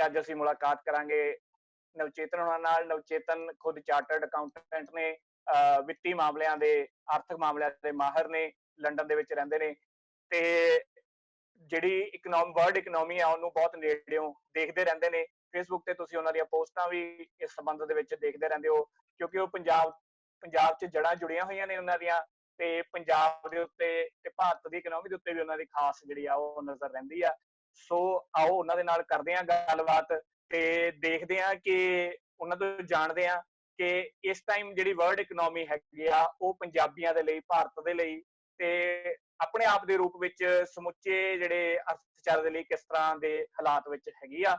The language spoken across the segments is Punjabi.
कि अज असीं मुलाकात करांगे नवचेतन होना नाल। नवचेतन खुद चार्टर्ड अकाउंटेंट ने, ਵਿੱਤੀ ਮਾਮਲਿਆਂ ਦੇ, ਆਰਥਿਕ ਮਾਮਲਿਆਂ ਦੇ ਮਾਹਰ ਨੇ, ਲੰਡਨ ਦੇ ਵਿੱਚ ਰਹਿੰਦੇ ਨੇ ਤੇ ਜਿਹੜੀ ਵਰਲਡ ਇਕਨੋਮੀ ਆ ਉਹਨੂੰ ਬਹੁਤ ਨੇੜਿਓਂ ਦੇਖਦੇ ਰਹਿੰਦੇ ਨੇ। ਫੇਸਬੁੱਕ ਤੇ ਤੁਸੀਂ ਉਹਨਾਂ ਦੀਆਂ ਪੋਸਟਾਂ ਵੀ ਇਸ ਸੰਬੰਧ ਦੇ ਵਿੱਚ ਦੇਖਦੇ ਰਹਿੰਦੇ ਹੋ, ਕਿਉਂਕਿ ਉਹ ਪੰਜਾਬ 'ਚ ਜੜ੍ਹਾਂ ਜੁੜੀਆਂ ਹੋਈਆਂ ਨੇ ਉਹਨਾਂ ਦੀਆਂ, ਤੇ ਪੰਜਾਬ ਦੇ ਉੱਤੇ ਤੇ ਭਾਰਤ ਦੀ ਇਕਨੋਮੀ ਦੇ ਉੱਤੇ ਵੀ ਉਹਨਾਂ ਦੀ ਖਾਸ ਜਿਹੜੀ ਆ ਉਹ ਨਜ਼ਰ ਰਹਿੰਦੀ ਆ। ਸੋ ਆਓ ਉਹਨਾਂ ਦੇ ਨਾਲ ਕਰਦੇ ਹਾਂ ਗੱਲਬਾਤ ਤੇ ਦੇਖਦੇ ਹਾਂ ਕਿ ਉਹਨਾਂ ਤੋਂ ਜਾਣਦੇ ਹਾਂ ਕਿ ਇਸ ਟਾਈਮ ਜਿਹੜੀ ਵਰਲਡ ਇਕਨੋਮੀ ਹੈਗੀ ਆ ਉਹ ਪੰਜਾਬੀਆਂ ਦੇ ਲਈ, ਭਾਰਤ ਦੇ ਲਈ ਤੇ ਆਪਣੇ ਆਪ ਦੇ ਰੂਪ ਵਿੱਚ ਸਮੁੱਚੇ ਜਿਹੜੇ ਅਰਥਚਾਰੇ ਦੇ ਲਈ ਕਿਸ ਤਰ੍ਹਾਂ ਦੇ ਹਾਲਾਤ ਵਿੱਚ ਹੈਗੀ ਆ।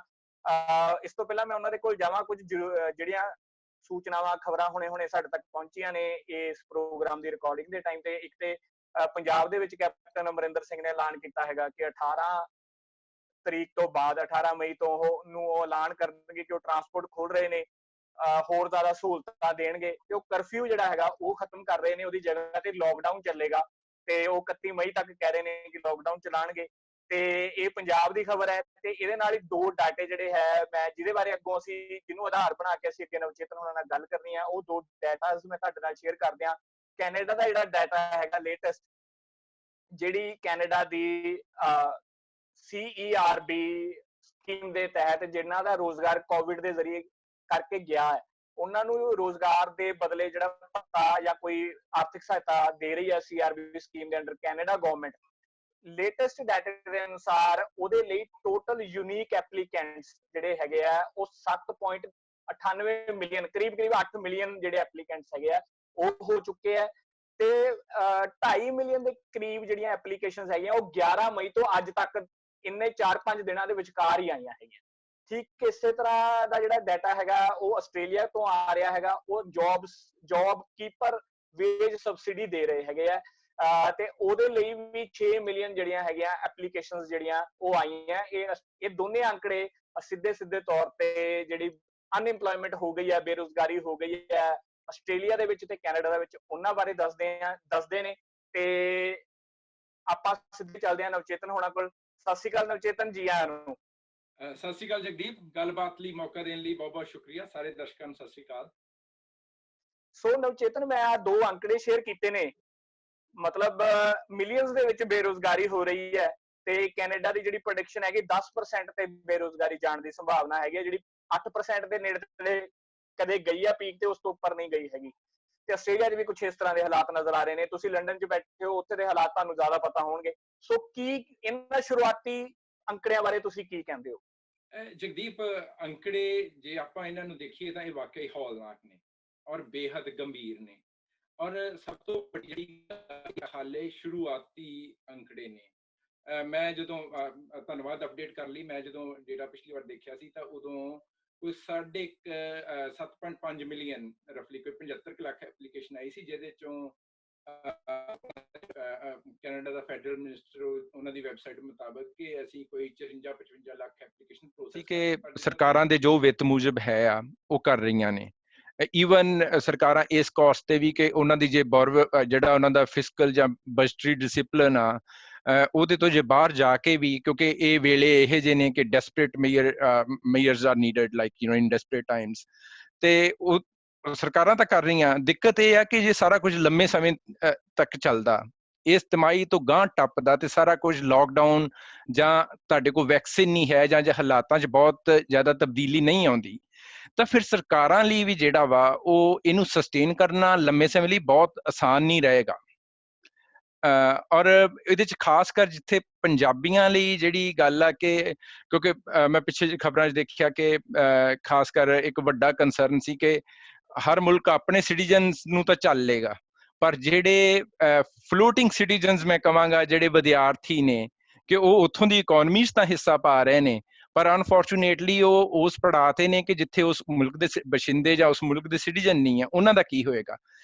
ਇਸ ਤੋਂ ਪਹਿਲਾਂ ਮੈਂ ਉਹਨਾਂ ਦੇ ਕੋਲ ਜਾਵਾਂ, ਕੁਝ ਜਿਹੜੀਆਂ ਸੂਚਨਾਵਾਂ, ਖਬਰਾਂ ਹੁਣੇ ਸਾਡੇ ਤੱਕ ਪਹੁੰਚੀਆਂ ਨੇ ਇਸ ਪ੍ਰੋਗਰਾਮ ਦੀ ਰਿਕਾਰਡਿੰਗ ਦੇ ਟਾਈਮ ਤੇ। ਇੱਕ ਤੇ ਪੰਜਾਬ ਦੇ ਵਿੱਚ ਕੈਪਟਨ ਅਮਰਿੰਦਰ ਸਿੰਘ ਨੇ ਐਲਾਨ ਕੀਤਾ ਹੈਗਾ ਕਿ 18 ਤਰੀਕ ਤੋਂ ਬਾਅਦ, 18 ਮਈ ਤੋਂ ਉਹ ਐਲਾਨ ਕਰਨਗੇ ਕਿ ਉਹ ਟਰਾਂਸਪੋਰਟ ਖੋਲ ਰਹੇ ਨੇ, ਹੋਰ ਜ਼ਿਆਦਾ ਸਹੂਲਤਾਂ ਦੇਣਗੇ ਤੇ ਉਹ ਕਰਫਿਊ ਜਿਹੜਾ ਹੈਗਾ ਉਹ ਖਤਮ ਕਰ ਰਹੇ ਨੇ, ਉਹਦੀ ਜਗ੍ਹਾ ਤੇ ਲੋਕਡਾਊਨ ਚੱਲੇਗਾ ਤੇ ਉਹ 31 ਮਈ ਤੱਕ ਕਹਿ ਰਹੇ ਨੇ ਕਿ ਲੋਕਡਾਊਨ ਚਲਾਣਗੇ। ਤੇ ਇਹ ਪੰਜਾਬ ਦੀ ਖਬਰ ਹੈ ਤੇ ਇਹਦੇ ਨਾਲ ਹੀ ਦੋ ਡਾਟੇ ਜਿਹੜੇ ਹੈ, ਮੈਂ ਜਿਹਦੇ ਬਾਰੇ ਅੱਗੋਂ ਅਸੀਂ ਜਿਹਨੂੰ ਆਧਾਰ ਬਣਾ ਕੇ ਅਸੀਂ ਅੱਗੇ ਨਵਚੇਤਨ ਹੋਣਾ ਨਾਲ ਗੱਲ ਕਰਨੀ ਆ, ਉਹ ਦੋ ਡਾਟਾ ਮੈਂ ਤੁਹਾਡੇ ਨਾਲ ਸ਼ੇਅਰ ਕਰਦੇ ਹਾਂ। ਕੈਨੇਡਾ ਦਾ ਜਿਹੜਾ ਡਾਟਾ ਹੈਗਾ ਲੇਟੈਸਟ, ਜਿਹੜੀ ਕੈਨੇਡਾ ਦੀ CERB ਸਕੀਮ ਦੇ ਤਹਿਤ ਜਿਨ੍ਹਾਂ ਦਾ ਰੋਜ਼ਗਾਰ ਕੋਵਿਡ ਦੇ ਜ਼ਰੀਏ ਕਰਕੇ ਗਿਆ ਹੈ, ਉਹਨਾਂ ਨੂੰ ਰੋਜ਼ਗਾਰ ਦੇ ਬਦਲੇ ਜਿਹੜਾ ਭੱਤਾ ਜਾਂ ਕੋਈ ਆਰਥਿਕ ਸਹਾਇਤਾ ਦੇ ਰਹੀ ਹੈ CERB ਸਕੀਮ ਦੇ ਅੰਡਰ ਕੈਨੇਡਾ ਗਵਰਨਮੈਂਟ। ਲੇਟੈਸਟ ਡਾਟੇ ਦੇ ਅਨੁਸਾਰ ਉਹਦੇ ਲਈ ਟੋਟਲ ਯੂਨੀਕ ਐਪਲੀਕੈਂਟਸ ਜਿਹੜੇ ਹੈਗੇ ਆ ਉਹ 7.98 ਮਿਲੀਅਨ, ਕਰੀਬ 8 ਮਿਲੀਅਨ ਜਿਹੜੇ ਐਪਲੀਕੈਂਟਸ ਹੈਗੇ ਆ ਉਹ ਹੋ ਚੁੱਕੇ ਆ ਤੇ 2.5 ਮਿਲੀਅਨ ਦੇ ਕਰੀਬ ਜਿਹੜੀਆਂ ਐਪਲੀਕੇਸ਼ਨਸ ਹੈਗੀਆਂ ਉਹ 11 ਮਈ ਤੋਂ ਅੱਜ ਤੱਕ ਇੰਨੇ 4-5 ਦਿਨਾਂ ਦੇ ਵਿਚਕਾਰ ਹੀ ਆਈਆਂ ਹੈਗੀਆਂ। ਠੀਕ ਇਸੇ ਤਰ੍ਹਾਂ ਦਾ ਜਿਹੜਾ ਡਾਟਾ ਹੈਗਾ ਉਹ ਆਸਟ੍ਰੇਲੀਆ ਤੋਂ ਆ ਰਿਹਾ ਹੈਗਾ, ਉਹ ਜੌਬ ਕੀਪਰ ਵੇਜ ਸਬਸਿਡੀ ਦੇ ਰਹੇ ਹੈਗੇ ਆ ਤੇ ਉਹਦੇ ਲਈ ਵੀ 6 ਮਿਲੀਅਨ ਜਿਹੜੀਆਂ ਹੈਗੀਆਂ ਐਪਲੀਕੇਸ਼ਨਸ ਜਿਹੜੀਆਂ ਉਹ ਆਈਆਂ। ਇਹ ਦੋਨੇ ਅੰਕੜੇ ਸਿੱਧੇ ਤੌਰ ਤੇ ਜਿਹੜੀ ਅਨਇੰਪਲੋਇਮੈਂਟ ਹੋ ਗਈ ਹੈ, ਬੇਰੁਜ਼ਗਾਰੀ ਹੋ ਗਈ ਹੈ ਆਸਟ੍ਰੇਲੀਆ ਦੇ ਵਿੱਚ ਤੇ ਕੈਨੇਡਾ ਦੇ ਵਿੱਚ, ਉਹਨਾਂ ਬਾਰੇ ਦੱਸਦੇ ਨੇ। ਤੇ ਆਪਾਂ ਸਿੱਧੇ ਚੱਲਦੇ ਹਾਂ ਨਵਚੇਤਨ ਹੋਣਾ ਕੋਲ। ਸਤਿ ਸ਼੍ਰੀ ਅਕਾਲ ਨਵਚੇਤਨ ਜੀ, ਆਇਆਂ ਨੂੰ। ਸਤਿ ਸ਼੍ਰੀ ਅਕਾਲ ਜਗਦੀਪ, ਗੱਲਬਾਤ ਲਈ ਮੌਕਾ ਦੇਣ ਲਈ ਬਹੁਤ ਬਹੁਤ ਸ਼ੁਕਰੀਆ। ਸਾਰੇ ਦਰਸ਼ਕਾਂ ਨੂੰ ਸਤਿ ਸ਼੍ਰੀ ਅਕਾਲ। ਸੋ ਨਵਚੇਤਨ, ਮੈਂ ਆ ਦੋ ਅੰਕੜੇ ਸ਼ੇਅਰ ਕੀਤੇ ਨੇ, ਮਤਲਬ ਮਿਲੀਅਨਸ ਦੇ ਵਿੱਚ ਬੇਰੁਜ਼ਗਾਰੀ ਹੋ ਰਹੀ ਹੈ ਤੇ ਕੈਨੇਡਾ ਦੀ ਜਿਹੜੀ ਪ੍ਰੈਡਿਕਸ਼ਨ ਹੈਗੀ 10% ਤੇ ਬੇਰੁਜ਼ਗਾਰੀ ਜਾਣ ਦੀ ਸੰਭਾਵਨਾ ਹੈਗੀ ਹੈ, ਜਿਹੜੀ 8% ਦੇ ਨੇੜੇ ਕਦੇ ਗਈ ਆ ਪੀਕ ਤੇ ਉਸ ਤੋਂ ਉੱਪਰ ਨਹੀਂ ਗਈ ਹੈਗੀ। ਤੇ ਆਸਟ੍ਰੇਲੀਆ 'ਚ ਵੀ ਕੁਝ ਇਸ ਤਰ੍ਹਾਂ ਦੇ ਹਾਲਾਤ ਨਜ਼ਰ ਆ ਰਹੇ ਨੇ। ਤੁਸੀਂ ਲੰਡਨ 'ਚ ਬੈਠੇ ਹੋ, ਉੱਥੇ ਦੇ ਹਾਲਾਤ ਤੁਹਾਨੂੰ ਜ਼ਿਆਦਾ ਪਤਾ ਹੋਣਗੇ। ਸੋ ਕੀ ਇਹਨਾਂ ਸ਼ੁਰੂਆਤੀ ਅੰਕੜਿਆਂ ਬਾਰੇ ਤੁਸੀਂ ਕੀ ਕਹਿੰਦੇ ਹੋ? ਜਗਦੀਪ, ਅੰਕੜੇ ਜੇ ਆਪਾਂ ਇਹਨਾਂ ਨੂੰ ਦੇਖੀਏ ਤਾਂ ਇਹ ਵਾਕਈ ਹੌਲਨਾਕ ਨੇ ਔਰ ਬੇਹੱਦ ਗੰਭੀਰ ਨੇ, ਔਰ ਸਭ ਤੋਂ ਵੱਡੀ ਜਿਹੜੀ ਹਾਲੇ ਸ਼ੁਰੂਆਤੀ ਅੰਕੜੇ ਨੇ। ਮੈਂ ਜਦੋਂ ਧੰਨਵਾਦ ਅਪਡੇਟ ਕਰ ਲਈ, ਮੈਂ ਜਦੋਂ ਡੇਟਾ ਪਿਛਲੀ ਵਾਰ ਦੇਖਿਆ ਸੀ ਤਾਂ ਉਦੋਂ ਕੋਈ 7.5 ਮਿਲੀਅਨ ਰਫਲੀ ਕੋਈ 75 ਲੱਖ ਐਪਲੀਕੇਸ਼ਨ ਆਈ ਸੀ, ਜਿਹਦੇ ਚੋਂ ਕੈਨੇਡਾ ਦਾ ਫੈਡਰਲ ਮਿਨਿਸਟਰ ਉਹਨਾਂ ਦੀ ਵੈਬਸਾਈਟ ਮੁਤਾਬਕ ਕਿ ਅਸੀਂ ਕੋਈ 54-55 ਲੱਖ ਐਪਲੀਕੇਸ਼ਨ ਪ੍ਰੋਸੈਸ ਕਿ ਸਰਕਾਰਾਂ ਦੇ ਜੋ ਵਿੱਤ ਮੁਜਬ ਹੈ ਆ ਉਹ ਕਰ ਰਹੀਆਂ ਨੇ। ਈਵਨ ਸਰਕਾਰਾਂ ਇਸ ਕਾਸਟ ਤੇ ਵੀ ਕਿ ਉਹਨਾਂ ਦੀ ਜੇ ਜਿਹੜਾ ਉਹਨਾਂ ਦਾ ਫਿਸਕਲ ਜਾਂ ਬਜਟਰੀ ਡਿਸਿਪਲਿਨ ਆ ਉਹਦੇ ਤੋਂ ਜੇ ਬਾਹਰ ਜਾ ਕੇ ਵੀ, ਕਿਉਂਕਿ ਇਹ ਵੇਲੇ ਇਹ ਜਿਹੇ ਨੇ ਕਿ desperate measures are needed like in desperate times, ਤੇ ਉਹ ਸਰਕਾਰਾਂ ਤਾਂ ਕਰ ਰਹੀਆਂ। ਦਿੱਕਤ ਇਹ ਆ ਕਿ ਜੇ ਸਾਰਾ ਕੁਝ ਲੰਮੇ ਸਮੇਂ ਤੱਕ ਚੱਲਦਾ, ਇਸ ਤਿਮਾਹੀ ਤੋਂ ਗਾਂਹ ਟੱਪਦਾ ਤੇ ਸਾਰਾ ਕੁਝ ਲੋਕਡਾਊਨ ਜਾਂ ਤੁਹਾਡੇ ਕੋਲ ਵੈਕਸੀਨ ਨਹੀਂ ਹੈ ਜਾਂ ਜੇ ਹਾਲਾਤਾਂ 'ਚ ਬਹੁਤ ਜ਼ਿਆਦਾ ਤਬਦੀਲੀ ਨਹੀਂ ਆਉਂਦੀ, ਤਾਂ ਫਿਰ ਸਰਕਾਰਾਂ ਲਈ ਵੀ ਜਿਹੜਾ ਵਾ ਉਹ ਇਹਨੂੰ ਸਸਟੇਨ ਕਰਨਾ ਲੰਮੇ ਸਮੇਂ ਲਈ ਬਹੁਤ ਆਸਾਨ ਨਹੀਂ ਰਹੇਗਾ। ਔਰ ਇਹਦੇ 'ਚ ਖਾਸ ਕਰ ਜਿੱਥੇ ਪੰਜਾਬੀਆਂ ਲਈ ਜਿਹੜੀ ਗੱਲ ਆ ਕਿ ਕਿਉਂਕਿ ਮੈਂ ਪਿੱਛੇ ਜਿਹੀ ਖਬਰਾਂ 'ਚ ਦੇਖਿਆ ਕਿ ਖਾਸ ਕਰ ਇੱਕ ਵੱਡਾ ਕੰਸਰਨ ਸੀ ਕਿ ਹਰ ਮੁਲਕ ਆਪਣੇ ਸਿਟੀਜ਼ਨਸ ਨੂੰ ਤਾਂ ਚੱਲ ਲੇਗਾ, ਪਰ ਜਿਹੜੇ ਫਲੋਟਿੰਗ ਸਿਟੀਜ਼ਨਸ ਮੈਂ ਕਹਾਂਗਾ, ਜਿਹੜੇ ਵਿਦਿਆਰਥੀ ਨੇ ਕਿ ਉਹ ਉੱਥੋਂ ਦੀ ਇਕੋਨਮੀ 'ਚ ਤਾਂ ਹਿੱਸਾ ਪਾ ਰਹੇ ਨੇ, ਪਰ ਅਨਫੋਰਚੂਨੇਟਲੀ ਉਹ ਉਸ ਪੜਾਅ ਤੇ ਨੇ ਕਿ ਜਿੱਥੇ ਉਸ ਮੁਲਕ ਦੇ ਬਸ਼ਿੰਦੇ ਜਾਂ ਉਸ ਮੁਲਕ ਦੇ ਸਿਟੀਜ਼ਨ ਨਹੀਂ ਆ, ਉਹਨਾਂ ਦਾ ਕੀ ਹੋਏਗਾ।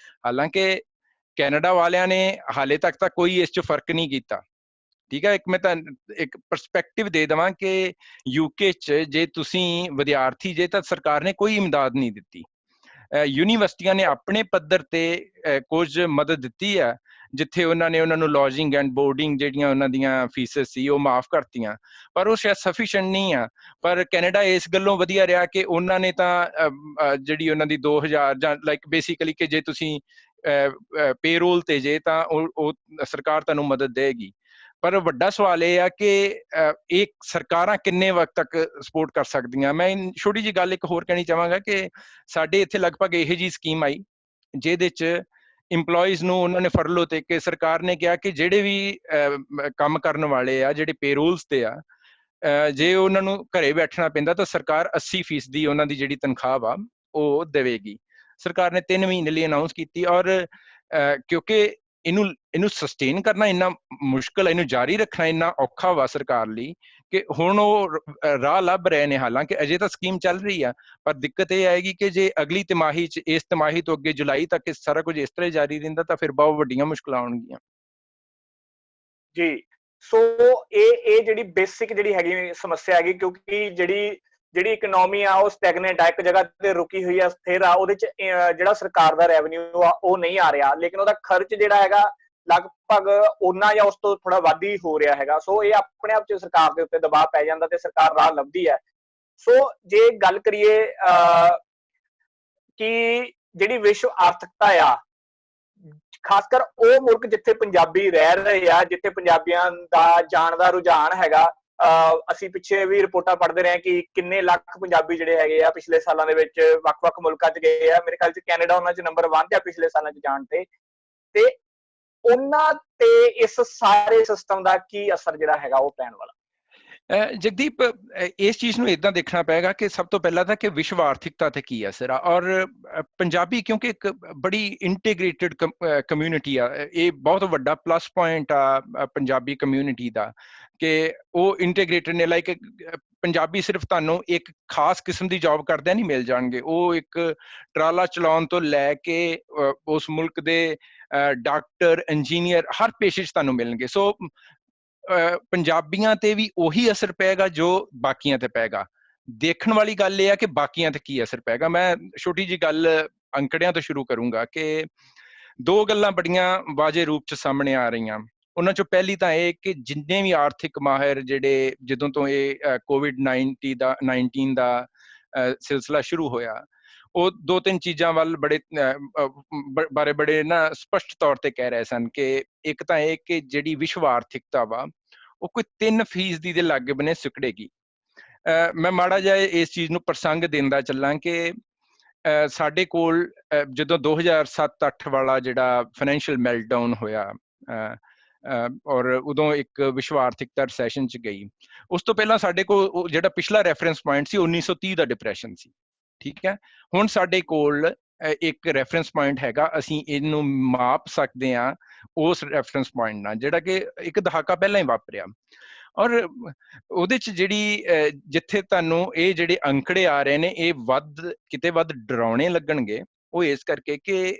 ਹਾਲਾਂਕਿ ਕੈਨੇਡਾ ਵਾਲਿਆਂ ਨੇ ਹਾਲੇ ਤੱਕ ਤਾਂ ਕੋਈ ਇਸ 'ਚ ਫਰਕ ਨਹੀਂ ਕੀਤਾ। ਠੀਕ ਹੈ, ਮੈਂ ਤਾਂ ਇੱਕ ਪਰਸਪੈਕਟਿਵ ਦੇ ਦੇਵਾਂ ਕਿ UK 'ਚ ਜੇ ਤੁਸੀਂ ਵਿਦਿਆਰਥੀ ਜੇ ਤਾਂ ਸਰਕਾਰ ਨੇ ਕੋਈ ਇਮਦਾਦ ਨਹੀਂ ਦਿੱਤੀ। ਯੂਨੀਵਰਸਿਟੀਆਂ ਨੇ ਆਪਣੇ ਪੱਧਰ ਤੇ ਕੁਝ ਮਦਦ ਦਿੱਤੀ ਹੈ, ਜਿੱਥੇ ਉਹਨਾਂ ਨੂੰ ਲੌਜਿੰਗ ਐਂਡ ਬੋਰਡਿੰਗ ਜਿਹੜੀਆਂ ਉਹਨਾਂ ਦੀਆਂ ਫੀਸਸ ਸੀ ਉਹ ਮਾਫ ਕਰਤੀਆਂ, ਪਰ ਉਹ ਸ਼ਾਇਦ ਸਫੀਸ਼ੀਐਂਟ ਨਹੀਂ ਆ। ਪਰ ਕੈਨੇਡਾ ਇਸ ਗੱਲੋਂ ਵਧੀਆ ਰਿਹਾ ਕਿ ਉਹਨਾਂ ਨੇ ਤਾਂ ਜਿਹੜੀ ਉਹਨਾਂ ਦੀ 2000 ਜਾਂ ਲਾਈਕ ਬੇਸਿਕਲੀ ਕਿ ਜੇ ਤੁਸੀਂ ਪੇਰੋਲ ਤੇ ਜੇ ਤਾਂ ਉਹ ਸਰਕਾਰ ਤੁਹਾਨੂੰ ਮਦਦ ਦੇਗੀ। ਪਰ ਵੱਡਾ ਸਵਾਲ ਇਹ ਆ ਕਿ ਇਹ ਸਰਕਾਰਾਂ ਕਿੰਨੇ ਵਕਤ ਤੱਕ ਸਪੋਰਟ ਕਰ ਸਕਦੀਆਂ। ਮੈਂ ਛੋਟੀ ਜਿਹੀ ਗੱਲ ਇੱਕ ਹੋਰ ਕਹਿਣੀ ਚਾਹਾਂਗਾ ਕਿ ਸਾਡੇ ਇੱਥੇ ਲਗਭਗ ਇਹੋ ਜਿਹੀ ਸਕੀਮ ਆਈ ਜਿਹਦੇ 'ਚ ਇੰਪਲੋਈਜ਼ ਨੂੰ ਉਹਨਾਂ ਨੇ ਫਰਲੋ ਤੇ ਕਿ ਸਰਕਾਰ ਨੇ ਕਿਹਾ ਕਿ ਜਿਹੜੇ ਵੀ ਕੰਮ ਕਰਨ ਵਾਲੇ ਆ ਜਿਹੜੇ ਪੇਰੋਲਸ ਤੇ ਆ, ਜੇ ਉਹਨਾਂ ਨੂੰ ਘਰੇ ਬੈਠਣਾ ਪੈਂਦਾ ਤਾਂ ਸਰਕਾਰ 80% ਉਹਨਾਂ ਦੀ ਜਿਹੜੀ ਤਨਖਾਹ ਵਾ ਉਹ ਦੇਵੇਗੀ। ਸਰਕਾਰ ਨੇ 3 ਮਹੀਨੇ ਲਈ ਅਨਾਉਂਸ ਕੀਤੀ, ਔਰ ਕਿਉਂਕਿ ਇਹਨੂੰ ਸਸਟੇਨ ਕਰਨਾ ਇੰਨਾ ਮੁਸ਼ਕਲ, ਇਹਨੂੰ ਜਾਰੀ ਰੱਖਣਾ ਇੰਨਾ ਔਖਾ ਵਾ ਸਰਕਾਰ ਲਈ ਕਿ ਹੁਣ ਉਹ ਰਾਹ ਲੱਭ ਰਹੇ ਨੇ। ਹਾਲਾਂਕਿ ਅਜੇ ਤਾਂ ਸਕੀਮ ਚੱਲ ਰਹੀ ਆ, ਪਰ ਦਿੱਕਤ ਇਹ ਆਏਗੀ ਕਿ ਜੇ ਅਗਲੀ ਤਿਮਾਹੀ 'ਚ, ਇਸ ਤਿਮਾਹੀ ਤੋਂ ਅੱਗੇ ਜੁਲਾਈ ਤੱਕ ਇਹ ਸਾਰਾ ਕੁਝ ਇਸ ਤਰ੍ਹਾਂ ਜਾਰੀ ਰਹਿੰਦਾ ਤਾਂ ਫਿਰ ਬਹੁਤ ਵੱਡੀਆਂ ਮੁਸ਼ਕਲਾਂ ਆਉਣਗੀਆਂ। ਜੀ, ਸੋ ਇਹ ਜਿਹੜੀ ਬੇਸਿਕ ਜਿਹੜੀ ਹੈਗੀ ਸਮੱਸਿਆ ਹੈਗੀ, ਕਿਉਂਕਿ ਜਿਹੜੀ ਇਕਨੋਮੀ ਆ ਉਹ ਸਟੈਗਨੈਂਟ ਆ, ਇੱਕ ਜਗ੍ਹਾ ਤੇ ਰੁਕੀ ਹੋਈ ਆ, ਸਥਿਰ ਆ। ਉਹਦੇ 'ਚ ਜਿਹੜਾ ਸਰਕਾਰ ਦਾ ਰੈਵਨਿਊ ਆ ਉਹ ਨਹੀਂ ਆ ਰਿਹਾ, ਲੇਕਿਨ ਉਹਦਾ ਖਰਚ ਜਿਹੜਾ ਹੈਗਾ ਲਗਭਗ ਓਨਾ ਜਾਂ ਉਸ ਤੋਂ ਥੋੜਾ ਵੱਧ ਹੀ ਹੋ ਰਿਹਾ ਹੈਗਾ। ਸੋ ਇਹ ਆਪਣੇ ਆਪ 'ਚ ਸਰਕਾਰ ਦੇ ਉੱਤੇ ਦਬਾਅ ਪੈ ਜਾਂਦਾ ਤੇ ਸਰਕਾਰ ਰਾਹ ਲੱਭਦੀ ਹੈ। ਸੋ ਜੇ ਗੱਲ ਕਰੀਏ ਕਿ ਜਿਹੜੀ ਵਿਸ਼ਵ ਆਰਥਿਕਤਾ ਆ, ਖਾਸ ਕਰ ਉਹ ਮੁਲਕ ਜਿੱਥੇ ਪੰਜਾਬੀ ਰਹਿ ਰਹੇ ਆ, ਜਿੱਥੇ ਪੰਜਾਬੀਆਂ ਦਾ ਜਾਣ ਦਾ ਰੁਝਾਨ ਹੈਗਾ, ਅਸੀਂ ਪਿੱਛੇ ਵੀ ਰਿਪੋਰਟਾਂ ਪੜ੍ਹਦੇ ਰਹੇ ਕਿ ਕਿੰਨੇ ਲੱਖ ਪੰਜਾਬੀ ਜਿਹੜੇ ਹੈਗੇ ਆ ਪਿਛਲੇ ਸਾਲਾਂ ਦੇ ਵਿੱਚ ਵੱਖ-ਵੱਖ ਮੁਲਕਾਂ 'ਚ ਗਏ ਆ। ਮੇਰੇ ਖਿਆਲ 'ਚ ਕੈਨੇਡਾ ਉਹਨਾਂ 'ਚ ਨੰਬਰ 1 ਤੇ ਆ ਪਿਛਲੇ ਸਾਲਾਂ 'ਚ ਜਾਣ ਤੇ ਉਹਨਾਂ ਤੇ ਇਸ ਸਾਰੇ ਸਿਸਟਮ ਦਾ ਕੀ ਅਸਰ ਜਿਹੜਾ ਹੈਗਾ ਉਹ ਪੈਣ ਵਾਲਾ? ਜਗਦੀਪ, ਇਸ ਚੀਜ਼ ਨੂੰ ਇਦਾਂ ਦੇਖਣਾ ਪਏਗਾ ਕਿ ਸਭ ਤੋਂ ਪਹਿਲਾਂ ਤਾਂ ਕਿ ਵਿਸ਼ਵ ਆਰਥਿਕਤਾ ਤੇ ਕੀ ਅਸਰ ਆ, ਔਰ ਪੰਜਾਬੀ ਕਿਉਂਕਿ ਇੱਕ ਬੜੀ ਇੰਟੀਗ੍ਰੇਟਿਡ ਕਮਿਊਨਿਟੀ ਆ, ਇਹ ਬਹੁਤ ਵੱਡਾ ਪਲੱਸ ਪੁਆਇੰਟ ਆ ਪੰਜਾਬੀ ਕਮਿਊਨਿਟੀ ਦਾ ਕਿ ਉਹ ਇੰਟੀਗ੍ਰੇਟਿਡ ਨੇ। ਲਾਈਕ ਪੰਜਾਬੀ ਸਿਰਫ ਤੁਹਾਨੂੰ ਇੱਕ ਖਾਸ ਕਿਸਮ ਦੀ ਜੌਬ ਕਰਦਿਆਂ ਨਹੀਂ ਮਿਲ ਜਾਣਗੇ, ਉਹ ਇੱਕ ਟਰਾਲਾ ਚਲਾਉਣ ਤੋਂ ਲੈ ਕੇ ਉਸ ਮੁਲਕ ਦੇ ਡਾਕਟਰ, ਇੰਜੀਨੀਅਰ, ਹਰ ਪੇਸ਼ੇ 'ਚ ਤੁਹਾਨੂੰ ਮਿਲਣਗੇ। ਸੋ ਪੰਜਾਬੀਆਂ ਤੇ ਵੀ ਉਹੀ ਅਸਰ ਪਏਗਾ ਜੋ ਬਾਕੀਆਂ ਤੇ ਪਏਗਾ। ਦੇਖਣ ਵਾਲੀ ਗੱਲ ਇਹ ਆ ਕਿ ਬਾਕੀਆਂ ਤੇ ਕੀ ਅਸਰ ਪਏਗਾ। ਮੈਂ ਛੋਟੀ ਜਿਹੀ ਗੱਲ ਅੰਕੜਿਆਂ ਤੋਂ ਸ਼ੁਰੂ ਕਰੂੰਗਾ ਕਿ 2 ਗੱਲਾਂ ਬੜੀਆਂ ਵਾਜੇ ਰੂਪ 'ਚ ਸਾਹਮਣੇ ਆ ਰਹੀਆਂ। ਉਹਨਾਂ 'ਚੋਂ ਪਹਿਲੀ ਤਾਂ ਇਹ ਕਿ ਜਿੰਨੇ ਵੀ ਆਰਥਿਕ ਮਾਹਿਰ ਜਿਹੜੇ ਜਦੋਂ ਤੋਂ ਇਹ COVID-19 ਦਾ ਸਿਲਸਿਲਾ ਸ਼ੁਰੂ ਹੋਇਆ, ਉਹ 2-3 ਚੀਜ਼ਾਂ ਵੱਲ ਬਾਰੇ ਬੜੇ ਨਾ ਸਪਸ਼ਟ ਤੌਰ ਤੇ ਕਹਿ ਰਹੇ ਸਨ ਕਿ ਇੱਕ ਤਾਂ ਇਹ ਕਿ ਜਿਹੜੀ ਵਿਸ਼ਵ ਆਰਥਿਕਤਾ ਵਾ ਉਹ ਕੋਈ 3% ਦੇ ਲਾਗੇ ਬਨੇ ਸਿਕੜੇਗੀ। ਮੈਂ ਮਾੜਾ ਜਿਹਾ ਇਸ ਚੀਜ਼ ਨੂੰ ਪ੍ਰਸੰਗ ਦਿੰਦਾ ਚੱਲਾਂ ਕਿ ਸਾਡੇ ਕੋਲ ਜਦੋਂ 2007-8 ਵਾਲਾ ਜਿਹੜਾ ਫਾਈਨੈਂਸ਼ੀਅਲ ਮੈਲਟਡਾਊਨ ਹੋਇਆ ਔਰ ਉਦੋਂ ਇੱਕ ਵਿਸ਼ਵ ਆਰਥਿਕਤਾ ਰਿਸੈਸ਼ਨ 'ਚ ਗਈ, ਉਸ ਤੋਂ ਪਹਿਲਾਂ ਸਾਡੇ ਕੋਲ ਜਿਹੜਾ ਪਿਛਲਾ ਰੈਫਰੈਂਸ ਪੁਆਇੰਟ ਸੀ 1930 ਦਾ ਡਿਪਰੈਸ਼ਨ ਸੀ। ਠੀਕ ਹੈ, ਹੁਣ ਸਾਡੇ ਕੋਲ ਇੱਕ ਰੈਫਰੈਂਸ ਪੁਆਇੰਟ ਹੈਗਾ, ਅਸੀਂ ਇਹਨੂੰ ਮਾਪ ਸਕਦੇ ਹਾਂ ਉਸ ਰੈਫਰੈਂਸ ਪੁਆਇੰਟ ਨਾਲ ਜਿਹੜਾ ਕਿ ਇੱਕ ਦਹਾਕਾ ਪਹਿਲਾਂ ਹੀ ਵਾਪਰਿਆ। ਔਰ ਉਹਦੇ 'ਚ ਜਿਹੜੀ ਜਿੱਥੇ ਤੁਹਾਨੂੰ ਇਹ ਜਿਹੜੇ ਅੰਕੜੇ ਆ ਰਹੇ ਨੇ ਇਹ ਕਿਤੇ ਵੱਧ ਡਰਾਉਣੇ ਲੱਗਣਗੇ, ਉਹ ਇਸ ਕਰਕੇ ਕਿ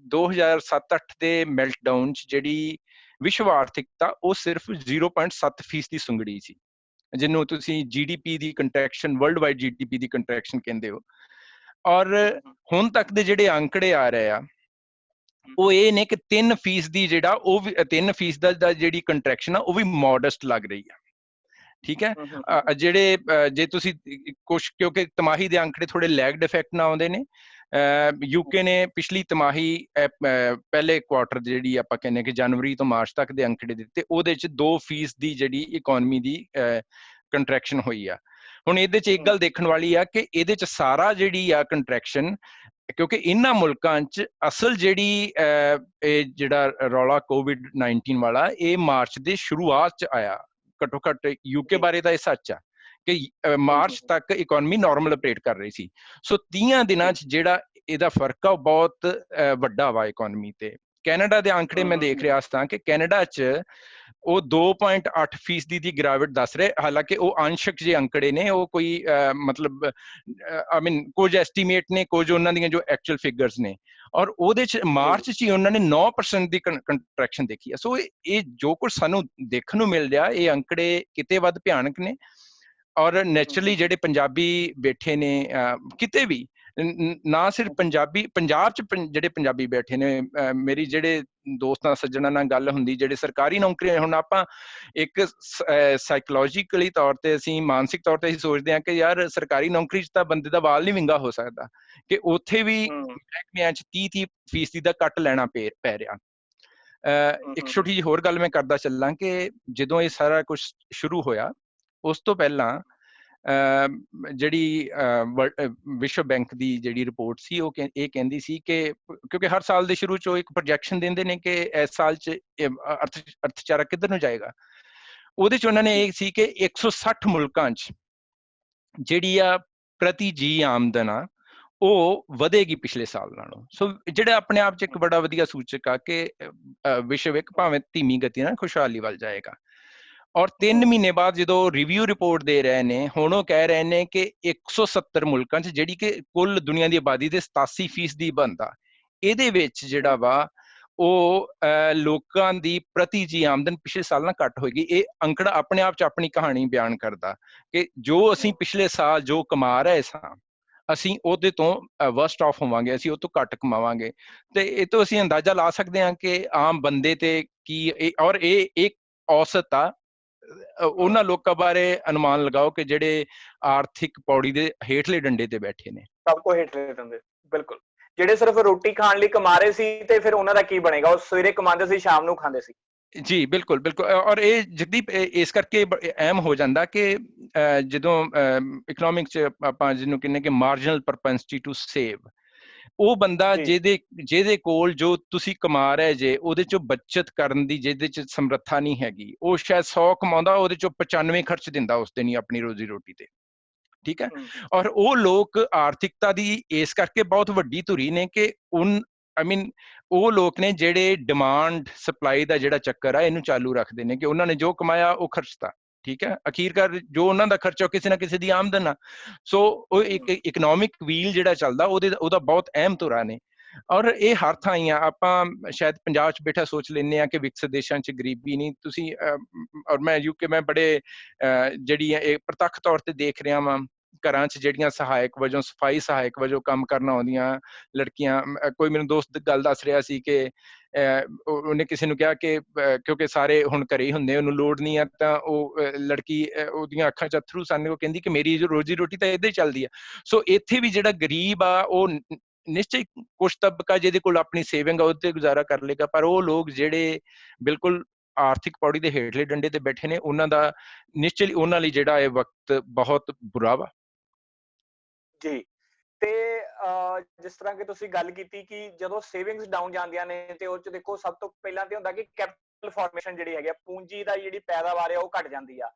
2007-8 ਦੇ ਮੈਲਟਡਾਊਨ 'ਚ ਜਿਹੜੀ ਵਿਸ਼ਵ ਆਰਥਿਕਤਾ ਉਹ ਸਿਰਫ 0.7% ਦੀ ਸੁੰਗੜੀ ਸੀ, ਜਿਹਨੂੰ ਤੁਸੀਂ GDP ਦੀ ਕੰਟਰੈਕਸ਼ਨ, ਵਰਲਡ ਵਾਈਡ GDP ਦੀ ਕੰਟਰੈਕਸ਼ਨ ਕਹਿੰਦੇ ਹੋ। ਔਰ ਹੁਣ ਤੱਕ ਦੇ ਜਿਹੜੇ ਅੰਕੜੇ ਆ ਰਹੇ ਆ ਉਹ ਇਹ ਨੇ ਕਿ 3% ਦੀ ਜਿਹੜਾ ਉਹ ਵੀ 3% ਦਾ ਜਿਹੜੀ ਕੰਟਰੈਕਸ਼ਨ ਆ ਉਹ ਵੀ ਮੋਡਸਟ ਲੱਗ ਰਹੀ ਆ। ਠੀਕ ਹੈ, ਜੇ ਤੁਸੀਂ ਕੁਛ, ਕਿਉਂਕਿ ਤਿਮਾਹੀ ਦੇ ਅੰਕੜੇ ਥੋੜੇ ਲੈਗਡ ਇਫੈਕਟ ਨਾਲ ਆਉਂਦੇ ਨੇ। UK ਨੇ ਪਿਛਲੀ ਤਿਮਾਹੀ ਪਹਿਲੇ ਕੁਆਟਰ ਜਿਹੜੀ ਆਪਾਂ ਕਹਿੰਦੇ ਕਿ ਜਨਵਰੀ ਤੋਂ ਮਾਰਚ ਤੱਕ ਦੇ ਅੰਕੜੇ ਦਿੱਤੇ, ਉਹਦੇ 'ਚ 2% ਦੀ ਜਿਹੜੀ ਇਕਨੋਮੀ ਦੀ ਕੰਟਰੈਕਸ਼ਨ ਹੋਈ ਆ। ਹੁਣ ਇਹਦੇ 'ਚ ਇੱਕ ਗੱਲ ਦੇਖਣ ਵਾਲੀ ਆ ਕਿ ਇਹਦੇ 'ਚ ਸਾਰਾ ਜਿਹੜੀ ਆ ਕੰਟਰੈਕਸ਼ਨ, ਕਿਉਂਕਿ ਇਹਨਾਂ ਮੁਲਕਾਂ 'ਚ ਅਸਲ ਜਿਹੜੀ ਇਹ ਜਿਹੜਾ ਰੌਲਾ COVID-19 ਵਾਲਾ ਇਹ ਮਾਰਚ ਦੇ ਸ਼ੁਰੂਆਤ 'ਚ ਆਇਆ। ਘੱਟੋ ਘੱਟ UK ਬਾਰੇ ਤਾਂ ਇਹ ਸੱਚ ਆ ਕਿ ਮਾਰਚ ਤੱਕ ਇਕਨੋਮੀ ਨਾਰਮਲ ਆਪਰੇਟ ਕਰ ਰਹੀ ਸੀ। ਸੋ 30 ਦਿਨਾਂ 'ਚ ਜਿਹੜਾ ਇਹਦਾ ਫਰਕ ਆ ਉਹ ਬਹੁਤ ਵੱਡਾ ਵਾ ਇਕਨੋਮੀ ਤੇ। ਕੈਨੇਡਾ ਦੇ ਅੰਕੜੇ ਮੈਂ ਦੇਖ ਰਿਹਾ ਸਾਂ ਕਿ ਕੈਨੇਡਾ 'ਚ ਉਹ 2.8% ਦੀ ਗਿਰਾਵਟ ਦੱਸ ਰਹੇ, ਹਾਲਾਂਕਿ ਉਹ ਅੰਸ਼ਕ ਜਿਹੇ ਅੰਕੜੇ ਨੇ, ਉਹ ਕੋਈ ਮਤਲਬ ਕੁਝ ਐਸਟੀਮੇਟ ਨੇ, ਕੁਝ ਉਹਨਾਂ ਦੀਆਂ ਜੋ ਐਕਚੁਅਲ ਫਿਗਰਸ ਨੇ। ਔਰ ਉਹਦੇ 'ਚ ਮਾਰਚ 'ਚ ਹੀ ਉਹਨਾਂ ਨੇ 9% ਦੀ ਕੰਟਰੈਕਸ਼ਨ ਦੇਖੀ ਆ। ਸੋ ਇਹ ਜੋ ਕੁਝ ਸਾਨੂੰ ਦੇਖਣ ਨੂੰ ਮਿਲ ਰਿਹਾ, ਇਹ ਅੰਕੜੇ ਕਿਤੇ ਵੱਧ ਭਿਆਨਕ ਨੇ। ਔਰ ਨੈਚੁਰਲੀ ਜਿਹੜੇ ਪੰਜਾਬੀ ਬੈਠੇ ਨੇ ਕਿਤੇ ਵੀ, ਨਾ ਸਿਰਫ ਪੰਜਾਬ 'ਚ ਜਿਹੜੇ ਪੰਜਾਬੀ ਬੈਠੇ ਨੇ, ਮੇਰੀ ਜਿਹੜੇ ਦੋਸਤਾਂ ਸੱਜਣਾਂ ਨਾਲ ਗੱਲ ਹੁੰਦੀ ਜਿਹੜੇ ਸਰਕਾਰੀ ਨੌਕਰੀਆਂ, ਹੁਣ ਆਪਾਂ ਇੱਕ ਸਾਈਕੋਲੋਜੀਕਲੀ ਤੌਰ ਤੇ ਅਸੀਂ ਮਾਨਸਿਕ ਤੌਰ ਤੇ ਅਸੀਂ ਸੋਚਦੇ ਹਾਂ ਕਿ ਯਾਰ ਸਰਕਾਰੀ ਨੌਕਰੀ 'ਚ ਤਾਂ ਬੰਦੇ ਦਾ ਵਾਲ ਨਹੀਂ ਵਿੰਗਾ ਹੋ ਸਕਦਾ, ਕਿ ਉੱਥੇ ਵੀ ਮਹਿਕਮਿਆਂ 'ਚ 30% ਦਾ ਕੱਟ ਲੈਣਾ ਪੈ ਰਿਹਾ। ਇੱਕ ਛੋਟੀ ਜਿਹੀ ਹੋਰ ਗੱਲ ਮੈਂ ਕਰਦਾ ਚੱਲਾਂ ਕਿ ਜਦੋਂ ਇਹ ਸਾਰਾ ਕੁਝ ਸ਼ੁਰੂ ਹੋਇਆ ਉਸ ਤੋਂ ਪਹਿਲਾਂ ਜਿਹੜੀ ਵਿਸ਼ਵ ਬੈਂਕ ਦੀ ਜਿਹੜੀ ਰਿਪੋਰਟ ਸੀ ਉਹ ਇਹ ਕਹਿੰਦੀ ਸੀ ਕਿ ਕਿਉਂਕਿ ਹਰ ਸਾਲ ਦੇ ਸ਼ੁਰੂ 'ਚ ਉਹ ਇੱਕ ਪ੍ਰੋਜੈਕਸ਼ਨ ਦਿੰਦੇ ਨੇ ਕਿ ਇਸ ਸਾਲ 'ਚ ਅਰਥਚਾਰਾ ਕਿੱਧਰ ਨੂੰ ਜਾਏਗਾ। ਉਹਦੇ 'ਚ ਉਹਨਾਂ ਨੇ ਇਹ ਸੀ ਕਿ 160 ਮੁਲਕਾਂ 'ਚ ਜਿਹੜੀ ਆ ਪ੍ਰਤੀ ਜੀ ਆਮਦਨ ਆ ਉਹ ਵਧੇਗੀ ਪਿਛਲੇ ਸਾਲ ਨਾਲੋਂ। ਸੋ ਜਿਹੜਾ ਆਪਣੇ ਆਪ 'ਚ ਇੱਕ ਬੜਾ ਵਧੀਆ ਸੂਚਕ ਆ ਕਿ ਵਿਸ਼ਵ ਇੱਕ ਭਾਵੇਂ ਧੀਮੀ ਗਤੀ ਨਾਲ ਖੁਸ਼ਹਾਲੀ ਵੱਲ ਜਾਏਗਾ। ਔਰ 3 ਮਹੀਨੇ ਬਾਅਦ ਜਦੋਂ ਰਿਵਿਊ ਰਿਪੋਰਟ ਦੇ ਰਹੇ ਨੇ, ਹੁਣ ਉਹ ਕਹਿ ਰਹੇ ਨੇ ਕਿ 170 ਮੁਲਕਾਂ 'ਚ ਜਿਹੜੀ ਕਿ ਕੁੱਲ ਦੁਨੀਆ ਦੀ ਆਬਾਦੀ ਦੇ 87% ਬਣਦਾ, ਇਹਦੇ ਵਿੱਚ ਜਿਹੜਾ ਵਾ ਉਹ ਲੋਕਾਂ ਦੀ ਪ੍ਰਤੀ ਜੀ ਆਮਦਨ ਪਿਛਲੇ ਸਾਲ ਨਾਲ ਘੱਟ ਹੋਏਗੀ। ਇਹ ਅੰਕੜਾ ਆਪਣੇ ਆਪ 'ਚ ਆਪਣੀ ਕਹਾਣੀ ਬਿਆਨ ਕਰਦਾ ਕਿ ਜੋ ਅਸੀਂ ਪਿਛਲੇ ਸਾਲ ਜੋ ਕਮਾ ਰਹੇ ਸਾਂ ਅਸੀਂ ਉਹਦੇ ਤੋਂ ਵਰਸਟ ਆਫ ਹੋਵਾਂਗੇ, ਅਸੀਂ ਉਹ ਤੋਂ ਘੱਟ ਕਮਾਵਾਂਗੇ। ਤੇ ਇਹ ਤੋਂ ਅਸੀਂ ਅੰਦਾਜ਼ਾ ਲਾ ਸਕਦੇ ਹਾਂ ਕਿ ਆਮ ਬੰਦੇ ਤੇ ਕੀ, ਔਰ ਇਹ ਇੱਕ ਔਸਤ ਆ ਉਹਨਾਂ ਲੋਕਾਂ ਬਾਰੇ ਅਨੁਮਾਨ ਲਗਾਓ ਕਿ ਜਿਹੜੇ ਆਰਥਿਕ ਪੌੜੀ ਦੇ ਹੇਠਲੇ ਡੰਡੇ ਤੇ ਬੈਠੇ ਨੇ, ਸਭ ਤੋਂ ਹੇਠਲੇ ਡੰਡੇ, ਬਿਲਕੁਲ, ਜਿਹੜੇ ਸਿਰਫ ਰੋਟੀ ਖਾਣ ਲਈ ਕਮਾ ਰਹੇ ਸੀ ਤੇ ਫਿਰ ਉਹਨਾਂ ਦਾ ਕੀ ਬਣੇਗਾ? ਉਹ ਸਵੇਰੇ ਕਮਾਉਂਦੇ ਸੀ, ਸ਼ਾਮ ਨੂੰ ਖਾਂਦੇ ਸੀ। ਜੀ ਬਿਲਕੁਲ ਬਿਲਕੁਲ। ਔਰ ਇਹ ਜਗਦੀਪ ਇਸ ਕਰਕੇ ਅਹਿਮ ਹੋ ਜਾਂਦਾ ਕਿ ਜਦੋਂ ਇਕਨੋਮਿਕਸ 'ਚ ਆਪਾਂ ਜਿਹਨੂੰ ਕਹਿੰਦੇ ਕਿ ਮਾਰਜਨਲ ਪ੍ਰੋਪੈਂਸਿਟੀ ਟੂ ਸੇਵ, ਉਹ ਬੰਦਾ ਜਿਹਦੇ ਕੋਲ ਜੋ ਤੁਸੀਂ ਕਮਾ ਰਹੇ ਜੇ ਉਹਦੇ ਚੋਂ ਬੱਚਤ ਕਰਨ ਦੀ ਜਿਹਦੇ 'ਚ ਸਮਰੱਥਾ ਨਹੀਂ ਹੈਗੀ, ਉਹ ਸ਼ਾਇਦ 100 ਕਮਾਉਂਦਾ, ਉਹਦੇ ਚੋਂ 95 ਖਰਚ ਦਿੰਦਾ ਉਸ ਦਿਨ ਹੀ ਆਪਣੀ ਰੋਜ਼ੀ ਰੋਟੀ ਤੇ, ਠੀਕ ਹੈ। ਔਰ ਉਹ ਲੋਕ ਆਰਥਿਕਤਾ ਦੀ ਇਸ ਕਰਕੇ ਬਹੁਤ ਵੱਡੀ ਧੁਰੀ ਨੇ ਕਿ ਉਹ ਲੋਕ ਨੇ ਜਿਹੜੇ ਡਿਮਾਂਡ ਸਪਲਾਈ ਦਾ ਜਿਹੜਾ ਚੱਕਰ ਆ ਇਹਨੂੰ ਚਾਲੂ ਰੱਖਦੇ ਨੇ ਕਿ ਉਹਨਾਂ ਨੇ ਜੋ ਕਮਾਇਆ ਉਹ ਖਰਚਤਾ, ਠੀਕ ਹੈ। ਅਖੀਰਕਾਰ ਜੋ ਉਹਨਾਂ ਦਾ ਖਰਚਾ ਉਹ ਕਿਸੇ ਨਾ ਕਿਸੇ ਦੀ ਆਮਦਨ ਆ। ਸੋ ਉਹ ਇੱਕ ਇਕਨੋਮਿਕ ਵੀਲ ਜਿਹੜਾ ਚੱਲਦਾ ਉਹਦਾ ਬਹੁਤ ਅਹਿਮ ਧੁਰਾ ਨੇ। ਔਰ ਇਹ ਹਰ ਥਾਂ ਹੀ ਆ। ਆਪਾਂ ਸ਼ਾਇਦ ਪੰਜਾਬ 'ਚ ਬੈਠਾ ਸੋਚ ਲੈਂਦੇ ਆ ਕਿ ਵਿਕਸਿਤ ਦੇਸ਼ਾਂ 'ਚ ਗਰੀਬੀ ਨਹੀਂ। ਤੁਸੀਂ ਔਰ ਮੈਂ ਯੂਕੇ ਮੈਂ ਬੜੇ ਜਿਹੜੀ ਇਹ ਪ੍ਰਤੱਖ ਤੌਰ ਤੇ ਦੇਖ ਰਿਹਾ ਵਾਂ, ਘਰਾਂ 'ਚ ਜਿਹੜੀਆਂ ਸਹਾਇਕ ਵਜੋਂ, ਸਫਾਈ ਸਹਾਇਕ ਵਜੋਂ ਕੰਮ ਕਰਨ ਆਉਂਦੀਆਂ ਲੜਕੀਆਂ, ਕੋਈ ਮੈਨੂੰ ਦੋਸਤ ਗੱਲ ਦੱਸ ਰਿਹਾ ਸੀ ਕਿ ਉਹਨੇ ਕਿਸੇ ਨੂੰ ਕਿਹਾ ਕਿ ਕਿਉਂਕਿ ਸਾਰੇ ਹੁਣ ਘਰੇ ਹੀ ਹੁੰਦੇ, ਉਹਨੂੰ ਲੋੜ ਨਹੀਂ ਆ, ਤਾਂ ਉਹ ਲੜਕੀ ਉਹਦੀਆਂ ਅੱਖਾਂ 'ਚ ਅੱਥਰੂ ਸਨ, ਉਹ ਕਹਿੰਦੀ ਕਿ ਮੇਰੀ ਰੋਜ਼ੀ ਰੋਟੀ ਤਾਂ ਏਦਾਂ ਹੀ ਚੱਲਦੀ ਆ। ਸੋ ਇੱਥੇ ਵੀ ਜਿਹੜਾ ਗਰੀਬ ਆ ਉਹ ਨਿਸ਼ਚੈ ਕੁਛ ਤਬਕਾ ਜਿਹਦੇ ਕੋਲ ਆਪਣੀ ਸੇਵਿੰਗ ਆ ਉਹਦੇ ਗੁਜ਼ਾਰਾ ਕਰ ਲੇਗਾ, ਪਰ ਉਹ ਲੋਕ ਜਿਹੜੇ ਬਿਲਕੁਲ ਆਰਥਿਕ ਪੌੜੀ ਦੇ ਹੇਠਲੇ ਡੰਡੇ ਤੇ ਬੈਠੇ ਨੇ, ਉਹਨਾਂ ਦਾ ਨਿਸ਼ਚੈ ਉਹਨਾਂ ਲਈ ਜਿਹੜਾ ਇਹ ਵਕਤ ਬਹੁਤ ਬੁਰਾ ਵਾ। ਜੀ, ਤੇ ਜਿਸ ਤਰ੍ਹਾਂ ਕਿ ਤੁਸੀਂ ਗੱਲ ਕੀਤੀ ਕਿ ਜਦੋਂ ਸੇਵਿੰਗਸ ਡਾਊਨ ਜਾਂਦੀਆਂ ਨੇ ਤੇ ਉਹ 'ਚ ਦੇਖੋ ਸਭ ਤੋਂ ਪਹਿਲਾਂ ਤੇ ਹੁੰਦਾ ਕਿ ਕੈਪੀਟਲ ਫਾਰਮੇਸ਼ਨ ਜਿਹੜੀ ਹੈਗੀ ਆ, ਪੂੰਜੀ ਦਾ ਜਿਹੜੀ ਪੈਦਾਵਾਰ ਆ ਉਹ ਘਟ ਜਾਂਦੀ ਆ।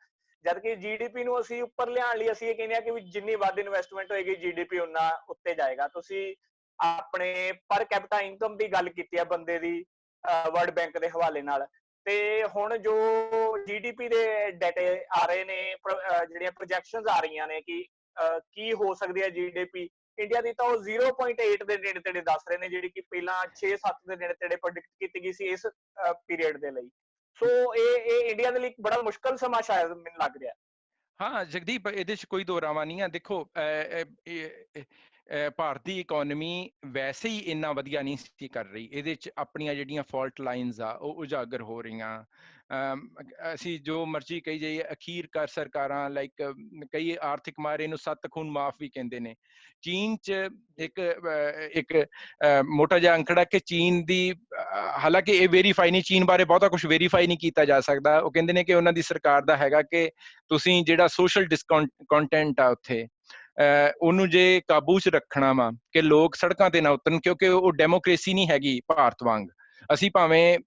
ਜਦ ਕਿ GDP ਨੂੰ ਅਸੀਂ ਉੱਪਰ ਲਿਆਉਣ ਲਈ ਅਸੀਂ ਇਹ ਕਹਿੰਦੇ ਆ ਕਿ ਵੀ ਜਿੰਨੀ ਵੱਧ ਇਨਵੈਸਟਮੈਂਟ ਹੋਏਗੀ GDP ਉਨਾ ਉੱਤੇ ਜਾਏਗਾ। ਤੁਸੀਂ ਆਪਣੇ ਪਰ ਕੈਪੀਟਾ ਇਨਕਮ ਦੀ ਗੱਲ ਕੀਤੀ ਆ ਬੰਦੇ ਦੀ ਵਰਲਡ ਬੈਂਕ ਦੇ ਹਵਾਲੇ ਨਾਲ, ਤੇ ਹੁਣ ਜੋ GDP ਦੇ ਡਾਟੇ ਆ ਰਹੇ ਨੇ, ਜਿਹੜੀਆਂ ਪ੍ਰੋਜੈਕਸ਼ਨਸ ਆ ਰਹੀਆਂ ਨੇ ਕਿ ਕੀ ਹੋ ਸਕਦੀ ਹੈ GDP ਇੰਡੀਆ ਦੀ, ਤਾਂ ਉਹ 0.8 ਦੇ ਨੇੜੇ ਤੇੜੇ ਦੱਸ ਰਹੇ ਨੇ, ਜਿਹੜੀ ਕਿ ਪਹਿਲਾਂ 6-7 ਦੇ ਨੇੜੇ ਤੇੜੇ ਪ੍ਰੈਡਿਕਟ ਕੀਤੀ ਗਈ ਸੀ ਇਸ ਪੀਰੀਅਡ ਦੇ ਲਈ। ਸੋ ਇਹ ਇੰਡੀਆ ਦੇ ਲਈ ਬੜਾ ਮੁਸ਼ਕਲ ਸਮਾਂ ਸ਼ਾਇਦ ਮੈਨੂੰ ਲੱਗ ਰਿਹਾ। ਹਾਂ ਜਗਦੀਪ, ਇਹਦੇ 'ਚ ਕੋਈ ਦੋ ਰਾਵਾਂ ਨਹੀਂ ਆ। ਦੇਖੋ ਭਾਰਤ ਦੀ ਇਕੋਨਮੀ ਵੈਸੇ ਹੀ ਇੰਨਾ ਵਧੀਆ ਨਹੀਂ ਸੀ ਕਰ ਰਹੀ, ਇਹਦੇ 'ਚ ਆਪਣੀਆਂ ਜਿਹੜੀਆਂ ਫਾਲਟ ਲਾਈਨਸ ਆ ਉਹ ਉਜਾਗਰ ਹੋ ਰਹੀਆਂ। ਅਸੀਂ ਜੋ ਮਰਜ਼ੀ ਕਹੀ ਜਾਈਏ, ਅਖੀਰਕਾਰ ਸਰਕਾਰਾਂ ਲਾਈਕ ਕਈ ਆਰਥਿਕ ਮਾਹਿਰ ਇਹਨੂੰ 7 ਖੂਨ ਮਾਫ ਵੀ ਕਹਿੰਦੇ ਨੇ। ਚੀਨ 'ਚ ਇੱਕ ਮੋਟਾ ਜਿਹਾ ਅੰਕੜਾ ਕਿ ਚੀਨ ਦੀ, ਹਾਲਾਂਕਿ ਇਹ ਵੈਰੀਫਾਈ ਨਹੀਂ, ਚੀਨ ਬਾਰੇ ਬਹੁਤਾ ਕੁਝ ਵੈਰੀਫਾਈ ਨਹੀਂ ਕੀਤਾ ਜਾ ਸਕਦਾ, ਉਹ ਕਹਿੰਦੇ ਨੇ ਕਿ ਉਹਨਾਂ ਦੀ ਸਰਕਾਰ ਦਾ ਹੈਗਾ ਕਿ ਤੁਸੀਂ ਜਿਹੜਾ ਸੋਸ਼ਲ ਕੰਟੈਂਟ ਆ ਉੱਥੇ ਉਹਨੂੰ ਜੇ ਕਾਬੂ 'ਚ ਰੱਖਣਾ ਵਾ ਕਿ ਲੋਕ ਸੜਕਾਂ ਤੇ ਨਾ ਉਤਰਨ, ਕਿਉਂਕਿ ਉਹ ਡੈਮੋਕ੍ਰੇਸੀ ਨਹੀਂ ਹੈਗੀ ਭਾਰਤ ਵਾਂਗ। ਅਸੀਂ ਭਾਵੇਂ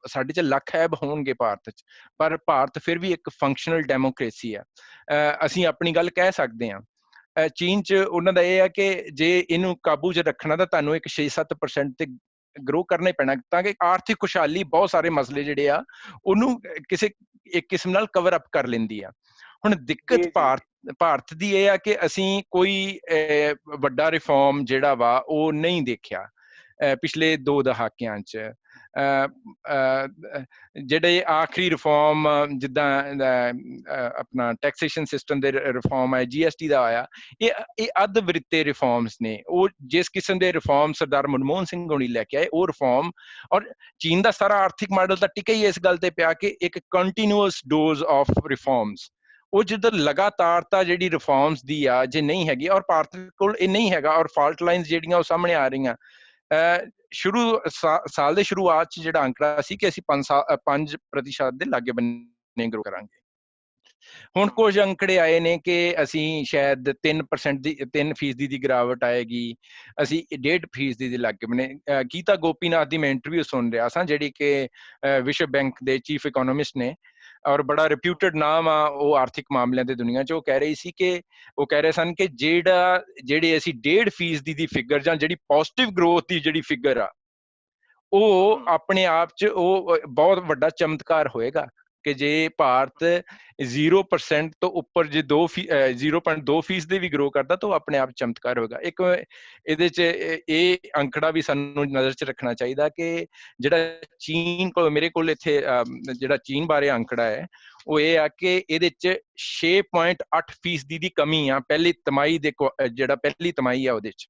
ਸਾਡੇ 'ਚ ਲੱਖ ਐਬ ਹੋਣਗੇ ਭਾਰਤ 'ਚ, ਪਰ ਭਾਰਤ ਫਿਰ ਵੀ ਇੱਕ ਫੰਕਸ਼ਨਲ ਡੈਮੋਕ੍ਰੇਸੀ ਆ। ਅਸੀਂ ਆਪਣੀ ਗੱਲ ਕਹਿ ਸਕਦੇ ਹਾਂ। ਚੀਨ 'ਚ ਉਹਨਾਂ ਦਾ ਇਹ ਆ ਕਿ ਜੇ ਇਹਨੂੰ ਕਾਬੂ 'ਚ ਰੱਖਣਾ ਤਾਂ ਤੁਹਾਨੂੰ ਇੱਕ 6-7% ਤੇ ਗਰੋ ਕਰਨਾ ਹੀ ਪੈਣਾ, ਤਾਂ ਕਿ ਆਰਥਿਕ ਖੁਸ਼ਹਾਲੀ ਬਹੁਤ ਸਾਰੇ ਮਸਲੇ ਜਿਹੜੇ ਆ ਉਹਨੂੰ ਇੱਕ ਕਿਸਮ ਨਾਲ ਕਵਰ ਅਪ ਕਰ ਲੈਂਦੀ ਆ। ਹੁਣ ਦਿੱਕਤ ਭਾਰਤ ਦੀ ਇਹ ਆ ਕਿ ਅਸੀਂ ਕੋਈ ਵੱਡਾ ਰਿਫਾਰਮ ਜਿਹੜਾ ਵਾ ਉਹ ਨਹੀਂ ਦੇਖਿਆ ਪਿਛਲੇ 2 ਦਹਾਕਿਆਂ 'ਚ। ਜਿਹੜੇ ਆਖਰੀ ਰਿਫਾਰਮ ਜਿੱਦਾਂ ਆਪਣਾ ਟੈਕਸੇਸ਼ਨ ਸਿਸਟਮ ਦੇ ਰਿਫਾਰਮ ਆਏ, GST ਦਾ ਆਇਆ, ਇਹ ਅੱਧ ਵਰਿੱਤੇ ਰਿਫਾਰਮਸ ਨੇ। ਉਹ ਜਿਸ ਕਿਸਮ ਦੇ ਰਿਫਾਰਮ ਸਰਦਾਰ ਮਨਮੋਹਨ ਸਿੰਘ ਹੋਣੀ ਲੈ ਕੇ ਆਏ, ਉਹ ਰਿਫਾਰਮ, ਔਰ ਚੀਨ ਦਾ ਸਾਰਾ ਆਰਥਿਕ ਮਾਡਲ ਤਾਂ ਟਿਕਿਆ ਹੀ ਇਸ ਗੱਲ ਤੇ ਪਿਆ ਕਿ ਇੱਕ ਕੰਟੀਨਿਊਅਸ ਡੋਜ਼ ਆਫ ਰਿਫਾਰਮਸ, ਉਹ ਜਿੱਧਰ ਲਗਾਤਾਰਤਾ ਜਿਹੜੀ ਰਿਫਾਰਮਸ ਦੀ ਆ ਜੇ ਨਹੀਂ ਹੈਗੀ, ਔਰ ਭਾਰਤ ਕੋਲ ਇਹ ਨਹੀਂ ਹੈਗਾ, ਔਰ ਫਾਲਟ ਲਾਈਨਸ ਜਿਹੜੀਆਂ ਉਹ ਸਾਹਮਣੇ ਆ ਰਹੀਆਂ। ਸਾਲ ਦੇ ਸ਼ੁਰੂਆਤ 'ਚ ਜਿਹੜਾ ਅੰਕੜਾ ਸੀ ਕਿ ਅਸੀਂ 5% ਦੇ ਲਾਗੇ ਬੰਨੇ ਗਰੋ ਕਰਾਂਗੇ। ਹੁਣ ਕੁਝ ਅੰਕੜੇ ਆਏ ਨੇ ਕਿ ਅਸੀਂ ਸ਼ਾਇਦ 3% ਦੀ ਗਿਰਾਵਟ ਆਏਗੀ, ਅਸੀਂ 1.5% ਦੇ ਲਾਗੇ ਬੰਨੇ। ਗੀਤਾ ਗੋਪੀਨਾਥ ਦੀ ਮੈਂ ਇੰਟਰਵਿਊ ਸੁਣ ਰਿਹਾ ਸਾਂ, ਜਿਹੜੀ ਕਿ ਵਿਸ਼ਵ ਬੈਂਕ ਦੇ ਚੀਫ ਇਕੋਨੋਮਿਸਟ ਨੇ, ਔਰ ਬੜਾ ਰਿਪਿਊਟਡ ਨਾਮ ਆ ਉਹ ਆਰਥਿਕ ਮਾਮਲਿਆਂ ਦੇ ਦੁਨੀਆ 'ਚ। ਉਹ ਕਹਿ ਰਹੀ ਸੀ ਕਿ ਉਹ ਕਹਿ ਰਹੇ ਸਨ ਕਿ ਜਿਹੜੇ ਅਸੀਂ 1.5% ਦੀ ਫਿਗਰ, ਜਾਂ ਜਿਹੜੀ ਪੋਜ਼ਿਟਿਵ ਗਰੋਥ ਦੀ ਜਿਹੜੀ ਫਿਗਰ ਆ, ਉਹ ਆਪਣੇ ਆਪ 'ਚ ਉਹ ਬਹੁਤ ਵੱਡਾ ਚਮਤਕਾਰ ਹੋਏਗਾ ਕਿ ਜੇ ਭਾਰਤ 0% ਤੋਂ ਉੱਪਰ ਜੇ 0.2% ਦੇ ਵੀ ਗਰੋ ਕਰਦਾ ਤਾਂ ਉਹ ਆਪਣੇ ਆਪ ਚਮਤਕਾਰ ਹੋਏਗਾ। ਇੱਕ ਇਹਦੇ 'ਚ ਇਹ ਅੰਕੜਾ ਵੀ ਸਾਨੂੰ ਨਜ਼ਰ 'ਚ ਰੱਖਣਾ ਚਾਹੀਦਾ ਕਿ ਜਿਹੜਾ ਚੀਨ ਕੋਲ, ਮੇਰੇ ਕੋਲ ਇੱਥੇ ਜਿਹੜਾ ਚੀਨ ਬਾਰੇ ਅੰਕੜਾ ਹੈ, ਉਹ ਇਹ ਆ ਕਿ ਇਹਦੇ 'ਚ 6.8% ਦੀ ਕਮੀ ਆ ਪਹਿਲੀ ਤਿਮਾਹੀ ਦੇ, ਜਿਹੜਾ ਪਹਿਲੀ ਤਿਮਾਹੀ ਆ ਉਹਦੇ 'ਚ।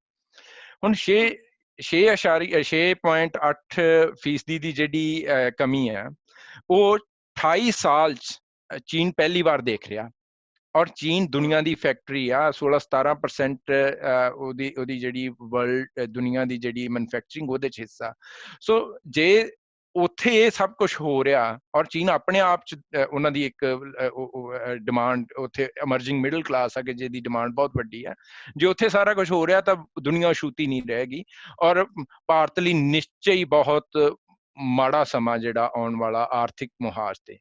ਹੁਣ 6.8% ਦੀ ਜਿਹੜੀ ਕਮੀ ਹੈ, ਉਹ 28 ਸਾਲ 'ਚ ਚੀਨ ਪਹਿਲੀ ਵਾਰ ਦੇਖ ਰਿਹਾ। ਔਰ ਚੀਨ ਦੁਨੀਆ ਦੀ ਫੈਕਟਰੀ ਆ, 16-17% ਉਹਦੀ ਜਿਹੜੀ ਵਰਲਡ ਦੁਨੀਆ ਦੀ ਜਿਹੜੀ ਮੈਨੂਫੈਕਚਰਿੰਗ ਉਹਦੇ 'ਚ ਹਿੱਸਾ। ਸੋ ਜੇ ਉੱਥੇ ਇਹ ਸਭ ਕੁਝ ਹੋ ਰਿਹਾ, ਔਰ ਚੀਨ ਆਪਣੇ ਆਪ 'ਚ ਉਹਨਾਂ ਦੀ ਇੱਕ ਡਿਮਾਂਡ, ਉੱਥੇ ਐਮਰਜਿੰਗ ਮਿਡਲ ਕਲਾਸ ਆ ਕਿ ਜਿਹਦੀ ਡਿਮਾਂਡ ਬਹੁਤ ਵੱਡੀ ਹੈ, ਜੇ ਉੱਥੇ ਸਾਰਾ ਕੁਝ ਹੋ ਰਿਹਾ ਤਾਂ ਦੁਨੀਆ ਛੂਤੀ ਨਹੀਂ ਰਹੇਗੀ। ਔਰ ਭਾਰਤ ਲਈ ਨਿਸ਼ਚੈ ਹੀ ਬਹੁਤ ਮਾੜਾ ਸਮਾਂ ਜਿਹੜਾ ਆਉਣ ਵਾਲਾ ਆਰਥਿਕ ਮੁਹਾਜ਼ ਤੇ।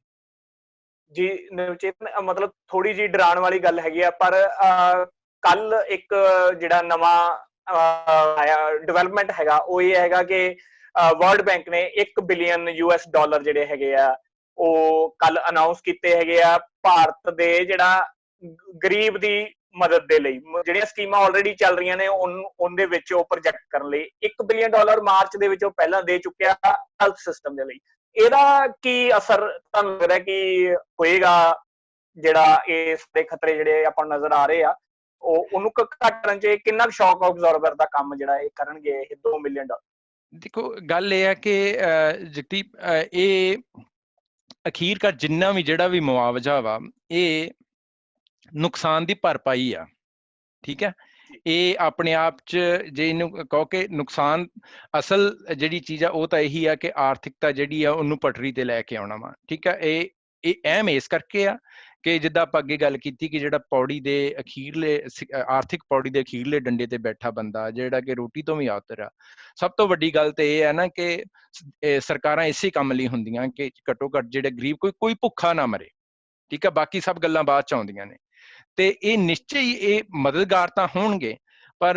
ਜੀ ਨਵਚੇਤਨ, ਮਤਲਬ ਥੋੜੀ ਜਿਹੀ ਡਰਾਉਣ ਵਾਲੀ ਗੱਲ ਹੈਗੀ ਆ, ਪਰ ਕੱਲ ਇੱਕ ਜਿਹੜਾ ਨਵਾਂ ਆਇਆ ਡਿਵੈਲਪਮੈਂਟ ਹੈਗਾ, ਉਹ ਇਹ ਹੈਗਾ ਕਿ ਵਰਲਡ ਬੈਂਕ ਨੇ $1 ਬਿਲੀਅਨ ਜਿਹੜੇ ਹੈਗੇ ਆ ਉਹ ਕੱਲ ਅਨਾਉਂਸ ਕੀਤੇ ਹੈਗੇ ਆ ਭਾਰਤ ਦੇ ਜਿਹੜਾ ਗਰੀਬ ਦੀ ਮਦਦ ਦੇ ਲਈ। ਜਿਹੜੀਆਂ ਸਕੀਮਾਂ ਆਲਰੇਡੀ ਚੱਲ ਰਹੀਆਂ ਨੇ ਉਹਦੇ ਵਿੱਚ ਉਹ ਪ੍ਰੋਜੈਕਟ ਕਰਨ ਲਈ $1 ਬਿਲੀਅਨ ਮਾਰਚ ਦੇ ਵਿੱਚ ਉਹ ਪਹਿਲਾਂ ਦੇ ਚੁੱਕਿਆ ਹੈਲਥ ਸਿਸਟਮ ਦੇ ਲਈ। ਇਹਦਾ ਕੀ ਅਸਰ ਤੁਹਾਨੂੰ ਲੱਗਦਾ ਕਿ ਹੋਏਗਾ, ਜਿਹੜਾ ਇਸ ਦੇ ਖਤਰੇ ਜਿਹੜੇ ਆਪਾਂ ਨੂੰ ਨਜ਼ਰ ਆ ਰਹੇ ਆ ਉਹਨੂੰ ਘਟਣ 'ਚ ਕਿੰਨਾ ਸ਼ੌਕ ਅਬਜ਼ਰਵਰ ਦਾ ਕੰਮ ਜਿਹੜਾ ਇਹ ਕਰਨਗੇ ਇਹ $2 ਮਿਲੀਅਨ? ਦੇਖੋ, ਗੱਲ ਇਹ ਹੈ ਕਿ ਜਗਦੀਪ, ਇਹ ਅਖੀਰਕਾਰ ਜਿੰਨਾ ਵੀ ਜਿਹੜਾ ਵੀ ਮੁਆਵਜ਼ਾ ਵਾ, ਇਹ ਨੁਕਸਾਨ ਦੀ ਭਰਪਾਈ ਆ, ਠੀਕ ਹੈ। ਇਹ ਆਪਣੇ ਆਪ 'ਚ ਜੇ ਇਹਨੂੰ ਕਹੋ ਕਿ ਨੁਕਸਾਨ, ਅਸਲ ਜਿਹੜੀ ਚੀਜ਼ ਆ ਉਹ ਤਾਂ ਇਹੀ ਆ ਕਿ ਆਰਥਿਕਤਾ ਜਿਹੜੀ ਆ ਉਹਨੂੰ ਪਟਰੀ ਤੇ ਲੈ ਕੇ ਆਉਣਾ ਵਾ, ਠੀਕ ਹੈ। ਇਹ ਅਹਿਮ ਇਸ ਕਰਕੇ ਆ ਕਿ ਜਿੱਦਾਂ ਆਪਾਂ ਅੱਗੇ ਗੱਲ ਕੀਤੀ ਕਿ ਜਿਹੜਾ ਪੌੜੀ ਦੇ ਅਖੀਰਲੇ, ਆਰਥਿਕ ਪੌੜੀ ਦੇ ਅਖੀਰਲੇ ਡੰਡੇ ਤੇ ਬੈਠਾ ਬੰਦਾ ਜਿਹੜਾ ਕਿ ਰੋਟੀ ਤੋਂ ਵੀ ਆਤਰ ਆ, ਸਭ ਤੋਂ ਵੱਡੀ ਗੱਲ ਤੇ ਇਹ ਹੈ ਨਾ ਕਿ ਸਰਕਾਰਾਂ ਇਸੇ ਕੰਮ ਲਈ ਹੁੰਦੀਆਂ ਕਿ ਘੱਟੋ ਘੱਟ ਜਿਹੜੇ ਗਰੀਬ ਕੋਈ ਭੁੱਖਾ ਨਾ ਮਰੇ, ਠੀਕ ਹੈ। ਬਾਕੀ ਸਭ ਗੱਲਾਂ ਬਾਅਦ 'ਚ ਆਉਂਦੀਆਂ ਨੇ, ਤੇ ਇਹ ਨਿਸ਼ਚੈ ਹੀ ਇਹ ਮਦਦਗਾਰ ਤਾਂ ਹੋਣਗੇ, ਪਰ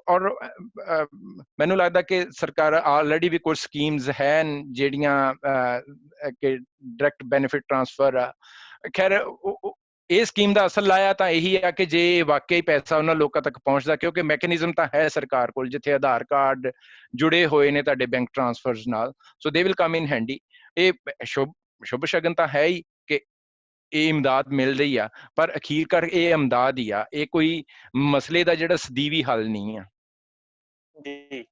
ਔਰ ਮੈਨੂੰ ਲੱਗਦਾ ਕਿ ਸਰਕਾਰ ਆਲਰੇਡੀ ਵੀ ਕੁਝ ਸਕੀਮਸ ਹਨ ਜਿਹੜੀਆਂ ਕਿ ਡਾਇਰੈਕਟ ਬੈਨੀਫਿਟ ਟ੍ਰਾਂਸਫਰ ਆ। ਖੈਰ, ਇਹ ਸਕੀਮ ਦਾ ਅਸਲ ਲਾਇਆ ਤਾਂ ਇਹੀ ਆ ਕਿ ਜੇ ਵਾਕਈ ਪੈਸਾ ਉਹਨਾਂ ਲੋਕਾਂ ਤੱਕ ਪਹੁੰਚਦਾ, ਕਿਉਂਕਿ ਮੈਕੈਨਿਜ਼ਮ ਤਾਂ ਹੈ ਸਰਕਾਰ ਕੋਲ, ਜਿੱਥੇ ਆਧਾਰ ਕਾਰਡ ਜੁੜੇ ਹੋਏ ਨੇ ਤੁਹਾਡੇ ਬੈਂਕ ਟ੍ਰਾਂਸਫਰਸ ਨਾਲ, ਸੋ they will come in handy. ਇਹ ਸ਼ੁਭ ਸ਼ਗਨ ਤਾਂ ਹੈ ਹੀ ਕਿ ਇਹ ਇਮਦਾਦ ਮਿਲ ਰਹੀ ਆ, ਪਰ ਅਖੀਰਕਾਰ ਇਹ ਇਮਦਾਦ ਹੀ ਆ, ਇਹ ਕੋਈ ਮਸਲੇ ਦਾ ਜਿਹੜਾ ਸਦੀਵੀ ਹੱਲ ਨਹੀਂ ਆ। ਜੀ,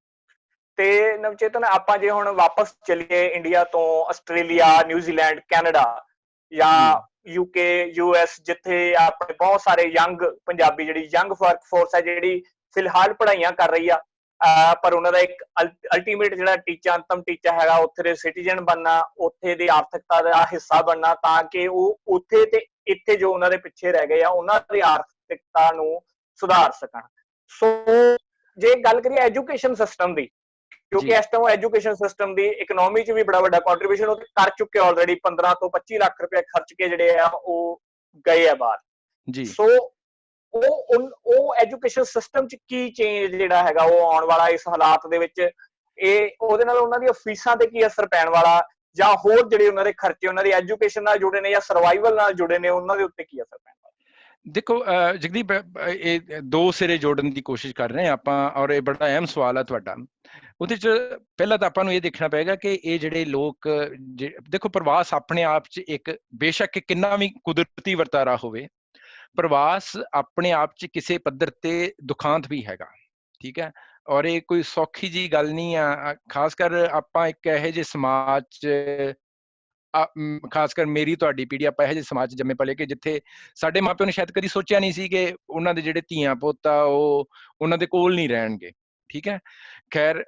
ਤੇ ਨਵਚੇਤਨ, ਆਪਾਂ ਜੇ ਹੁਣ ਵਾਪਸ ਚਲੀਏ ਇੰਡੀਆ ਤੋਂ ਆਸਟ੍ਰੇਲੀਆ, ਨਿਊਜ਼ੀਲੈਂਡ, ਕੈਨੇਡਾ ਜਾਂ UK, US, ਜਿੱਥੇ ਆਪਣੇ ਬਹੁਤ ਸਾਰੇ ਯੰਗ ਪੰਜਾਬੀ, ਜਿਹੜੀ ਯੰਗ ਵਰਕਫੋਰਸ ਹੈ ਜਿਹੜੀ ਫਿਲਹਾਲ ਪੜ੍ਹਾਈਆਂ ਕਰ ਰਹੀ ਆ, ਪਰ ਉਹਨਾਂ ਦਾ ਇੱਕ ਅਲਟੀਮੇਟ ਜਿਹੜਾ ਟੀਚਾ, ਅੰਤਮ ਟੀਚਾ ਹੈਗਾ ਉੱਥੇ ਦੇ ਸਿਟੀਜ਼ਨ ਬਣਨਾ, ਉੱਥੇ ਦੀ ਆਰਥਿਕਤਾ ਦਾ ਹਿੱਸਾ ਬਣਨਾ, ਤਾਂ ਕਿ ਉਹ ਉੱਥੇ ਤੇ ਇੱਥੇ ਜੋ ਉਹਨਾਂ ਦੇ ਪਿੱਛੇ ਰਹਿ ਗਏ ਆ ਉਹਨਾਂ ਦੀ ਆਰਥਿਕਤਾ ਨੂੰ ਸੁਧਾਰ ਸਕਣ। ਸੋ ਜੇ ਗੱਲ ਕਰੀਏ ਐਜੂਕੇਸ਼ਨ ਸਿਸਟਮ ਦੀ, ਕਿਉਂਕਿ ਇਸ ਟਾਈਮ ਐਜੂਕੇਸ਼ਨ ਸਿਸਟਮ ਦੀ ਇਕਨੋਮੀ 'ਚ ਵੀ ਬੜਾ ਵੱਡਾ ਕੰਟਰੀਬਿਊਸ਼ਨ ਉਹ ਕਰ ਚੁੱਕੇ ਆਲਰੇਡੀ, 15 ਤੋਂ 25 ਲੱਖ ਰੁਪਏ ਖਰਚ ਕੇ ਜਿਹੜੇ ਆ ਉਹ ਗਏ ਆ ਬਾਹਰ ਜੀ। ਸੋ ਉਹ ਐਜੂਕੇਸ਼ਨ ਸਿਸਟਮ 'ਚ ਕੀ ਚੇਂਜ ਜਿਹੜਾ ਹੈਗਾ ਉਹ ਆਉਣ ਵਾਲਾ ਇਸ ਹਾਲਾਤ ਦੇ ਵਿੱਚ, ਇਹ ਉਹਦੇ ਨਾਲ ਉਹਨਾਂ ਦੀਆਂ ਫੀਸਾਂ ਤੇ ਕੀ ਅਸਰ ਪੈਣ ਵਾਲਾ, ਜਾਂ ਹੋਰ ਜਿਹੜੇ ਉਹਨਾਂ ਦੇ ਖਰਚੇ ਉਹਨਾਂ ਦੀ ਐਜੂਕੇਸ਼ਨ ਨਾਲ ਜੁੜੇ ਨੇ ਜਾਂ ਸਰਵਾਈਵਲ ਨਾਲ ਜੁੜੇ ਨੇ, ਉਹਨਾਂ ਦੇ ਉੱਤੇ ਕੀ ਅਸਰ ਪੈਣ ਵਾਲਾ? ਦੇਖੋ ਜਗਦੀਪ, ਇਹ ਦੋ ਸਿਰੇ ਜੋੜਨ ਦੀ ਕੋਸ਼ਿਸ਼ ਕਰ ਰਹੇ ਹਾਂ ਆਪਾਂ, ਔਰ ਇਹ ਬੜਾ ਅਹਿਮ ਸਵਾਲ ਆ ਤੁਹਾਡਾ। ਉਹਦੇ ਚ ਪਹਿਲਾਂ ਤਾਂ ਆਪਾਂ ਨੂੰ ਇਹ ਦੇਖਣਾ ਪਏਗਾ ਕਿ ਇਹ ਜਿਹੜੇ ਲੋਕ ਦੇਖੋ, ਪ੍ਰਵਾਸ ਆਪਣੇ ਆਪ ਚ ਇੱਕ, ਬੇਸ਼ੱਕ ਕਿੰਨਾ ਵੀ ਕੁਦਰਤੀ ਵਰਤਾਰਾ ਹੋਵੇ, ਪ੍ਰਵਾਸ ਆਪਣੇ ਆਪ ਚ ਕਿਸੇ ਪੱਧਰ ਤੇ ਦੁਖਾਂਤ ਵੀ ਹੈਗਾ, ਠੀਕ ਹੈ। ਔਰ ਇਹ ਕੋਈ ਸੌਖੀ ਜੀ ਗੱਲ ਨਹੀਂ ਆ, ਖਾਸ ਕਰ ਆਪਾਂ ਇੱਕ ਇਹੋ ਜਿਹੇ ਸਮਾਜ ਚ, ਖਾਸ ਕਰ ਮੇਰੀ ਤੁਹਾਡੀ ਪੀੜ੍ਹੀ, ਆਪਾਂ ਇਹੋ ਜਿਹੇ ਸਮਾਜ 'ਚ ਜੰਮੇ ਪਲੇ ਕਿ ਜਿੱਥੇ ਸਾਡੇ ਮਾਪਿਆਂ ਨੇ ਸ਼ਾਇਦ ਕਦੀ ਸੋਚਿਆ ਨਹੀਂ ਸੀ ਕਿ ਉਹਨਾਂ ਦੇ ਜਿਹੜੇ ਧੀਆਂ ਪੁੱਤ ਆ ਉਹ ਉਹਨਾਂ ਦੇ ਕੋਲ ਨਹੀਂ ਰਹਿਣਗੇ, ਠੀਕ ਹੈ। ਖੈਰ,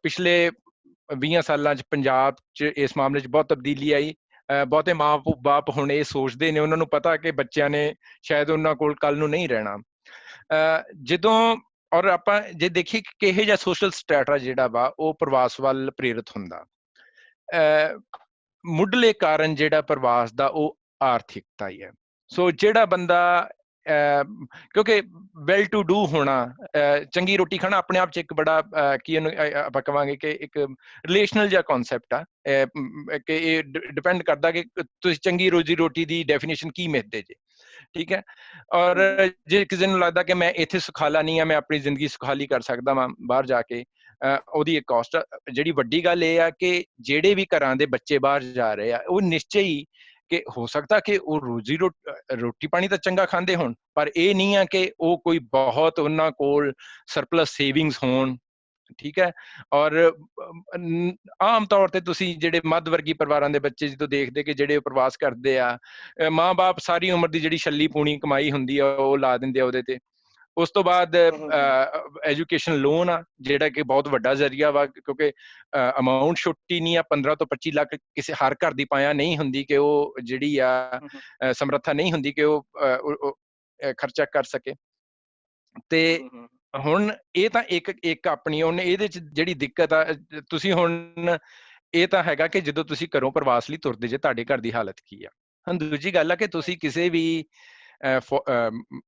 ਪਿਛਲੇ 20 ਸਾਲਾਂ 'ਚ ਪੰਜਾਬ 'ਚ ਇਸ ਮਾਮਲੇ 'ਚ ਬਹੁਤ ਤਬਦੀਲੀ ਆਈ। ਬਹੁਤੇ ਮਾਂ ਬਾਪ ਹੁਣ ਇਹ ਸੋਚਦੇ ਨੇ, ਉਹਨਾਂ ਨੂੰ ਪਤਾ ਕਿ ਬੱਚਿਆਂ ਨੇ ਸ਼ਾਇਦ ਉਹਨਾਂ ਕੋਲ ਕੱਲ ਨੂੰ ਨਹੀਂ ਰਹਿਣਾ। ਜਦੋਂ, ਔਰ ਆਪਾਂ ਜੇ ਦੇਖੀਏ ਕਿ ਕਿਹੋ ਜਿਹਾ ਸੋਸ਼ਲ ਸਟੈਟਾ ਜਿਹੜਾ ਵਾ ਉਹ ਪ੍ਰਵਾਸ ਵੱਲ ਪ੍ਰੇਰਿਤ ਹੁੰਦਾ, ਮੁੱਢਲੇ ਕਾਰਨ ਜਿਹੜਾ ਪ੍ਰਵਾਸ ਦਾ ਉਹ ਆਰਥਿਕਤਾ ਹੀ ਹੈ। ਸੋ ਜਿਹੜਾ ਬੰਦਾ, ਕਿਉਂਕਿ ਵੈਲ ਟੂ ਡੂ ਹੋਣਾ, ਚੰਗੀ ਰੋਟੀ ਖਾਣਾ ਆਪਣੇ ਆਪ 'ਚ ਇੱਕ ਬੜਾ ਕੀ ਇਹਨੂੰ ਆਪਾਂ ਕਹਾਂਗੇ ਕਿ ਇੱਕ ਰਿਲੇਸ਼ਨਲ ਜਿਹਾ ਕਨਸੈਪਟ ਆ, ਕਿ ਇਹ ਡਿਪੈਂਡ ਕਰਦਾ ਕਿ ਤੁਸੀਂ ਚੰਗੀ ਰੋਜੀ ਰੋਟੀ ਦੀ ਡੈਫੀਨੇਸ਼ਨ ਕੀ ਮਿਲਦੇ ਜੇ, ਠੀਕ ਹੈ। ਔਰ ਜੇ ਕਿਸੇ ਨੂੰ ਲੱਗਦਾ ਕਿ ਮੈਂ ਇੱਥੇ ਸੁਖਾਲਾ ਨਹੀਂ ਆ, ਮੈਂ ਆਪਣੀ ਜ਼ਿੰਦਗੀ ਸੁਖਾਲੀ ਕਰ ਸਕਦਾ ਵਾਂ ਬਾਹਰ ਜਾ ਕੇ, ਉਹਦੀ ਇੱਕ ਕਾਸਟ। ਜਿਹੜੀ ਵੱਡੀ ਗੱਲ ਇਹ ਆ ਕਿ ਜਿਹੜੇ ਵੀ ਘਰਾਂ ਦੇ ਬੱਚੇ ਬਾਹਰ ਜਾ ਰਹੇ ਆ, ਉਹ ਨਿਸ਼ਚੈ ਹੀ ਕਿ ਹੋ ਸਕਦਾ ਕਿ ਉਹ ਰੋਟੀ ਪਾਣੀ ਤਾਂ ਚੰਗਾ ਖਾਂਦੇ ਹੋਣ, ਪਰ ਇਹ ਨਹੀਂ ਆ ਕਿ ਉਹ ਕੋਈ ਬਹੁਤ ਉਹਨਾਂ ਕੋਲ ਸਰਪਲਸ ਸੇਵਿੰਗਸ ਹੋਣ, ਠੀਕ ਹੈ। ਔਰ ਆਮ ਤੌਰ ਤੇ ਤੁਸੀਂ ਜਿਹੜੇ ਮੱਧ ਵਰਗੀ ਪਰਿਵਾਰਾਂ ਦੇ ਬੱਚੇ ਜਦੋਂ ਦੇਖਦੇ ਕਿ ਜਿਹੜੇ ਪ੍ਰਵਾਸ ਕਰਦੇ ਆ, ਮਾਂ ਬਾਪ ਸਾਰੀ ਉਮਰ ਦੀ ਜਿਹੜੀ ਛੱਲੀ ਪੂਣੀ ਕਮਾਈ ਹੁੰਦੀ ਆ ਉਹ ਲਾ ਦਿੰਦੇ ਆ ਉਹਦੇ ਤੇ। ਉਸ ਤੋਂ ਬਾਅਦ ਐਜੂਕੇਸ਼ਨ ਲੋਨ ਆ, ਜਿਹੜਾ ਕਿ ਬਹੁਤ ਵੱਡਾ ਜ਼ਰੀਆ ਵਾ, ਕਿਉਂਕਿ ਅਮਾਊਂਟ ਛੋਟੀ ਨਹੀਂ ਆ, 15 ਤੋਂ 25 ਲੱਖ ਕਿਸੇ ਹਰ ਘਰ ਦੀ ਪਾਇਆ ਨਹੀਂ ਹੁੰਦੀ ਕਿ ਉਹ ਜਿਹੜੀ ਆ ਸਮਰੱਥਾ ਨਹੀਂ ਹੁੰਦੀ ਕਿ ਉਹ ਖਰਚਾ ਕਰ ਸਕੇ। ਤੇ ਹੁਣ ਇਹ ਤਾਂ ਇੱਕ ਆਪਣੀ ਉਹਨੇ ਇਹਦੇ ਚ ਜਿਹੜੀ ਦਿੱਕਤ ਆ, ਤੁਸੀਂ ਹੁਣ ਇਹ ਤਾਂ ਹੈਗਾ ਕਿ ਜਦੋਂ ਤੁਸੀਂ ਘਰੋਂ ਪ੍ਰਵਾਸ ਲਈ ਤੁਰਦੇ ਜੇ ਤੁਹਾਡੇ ਘਰ ਦੀ ਹਾਲਤ ਕੀ ਆ। ਹੁਣ ਦੂਜੀ ਗੱਲ ਆ ਕਿ ਤੁਸੀਂ ਕਿਸੇ ਵੀ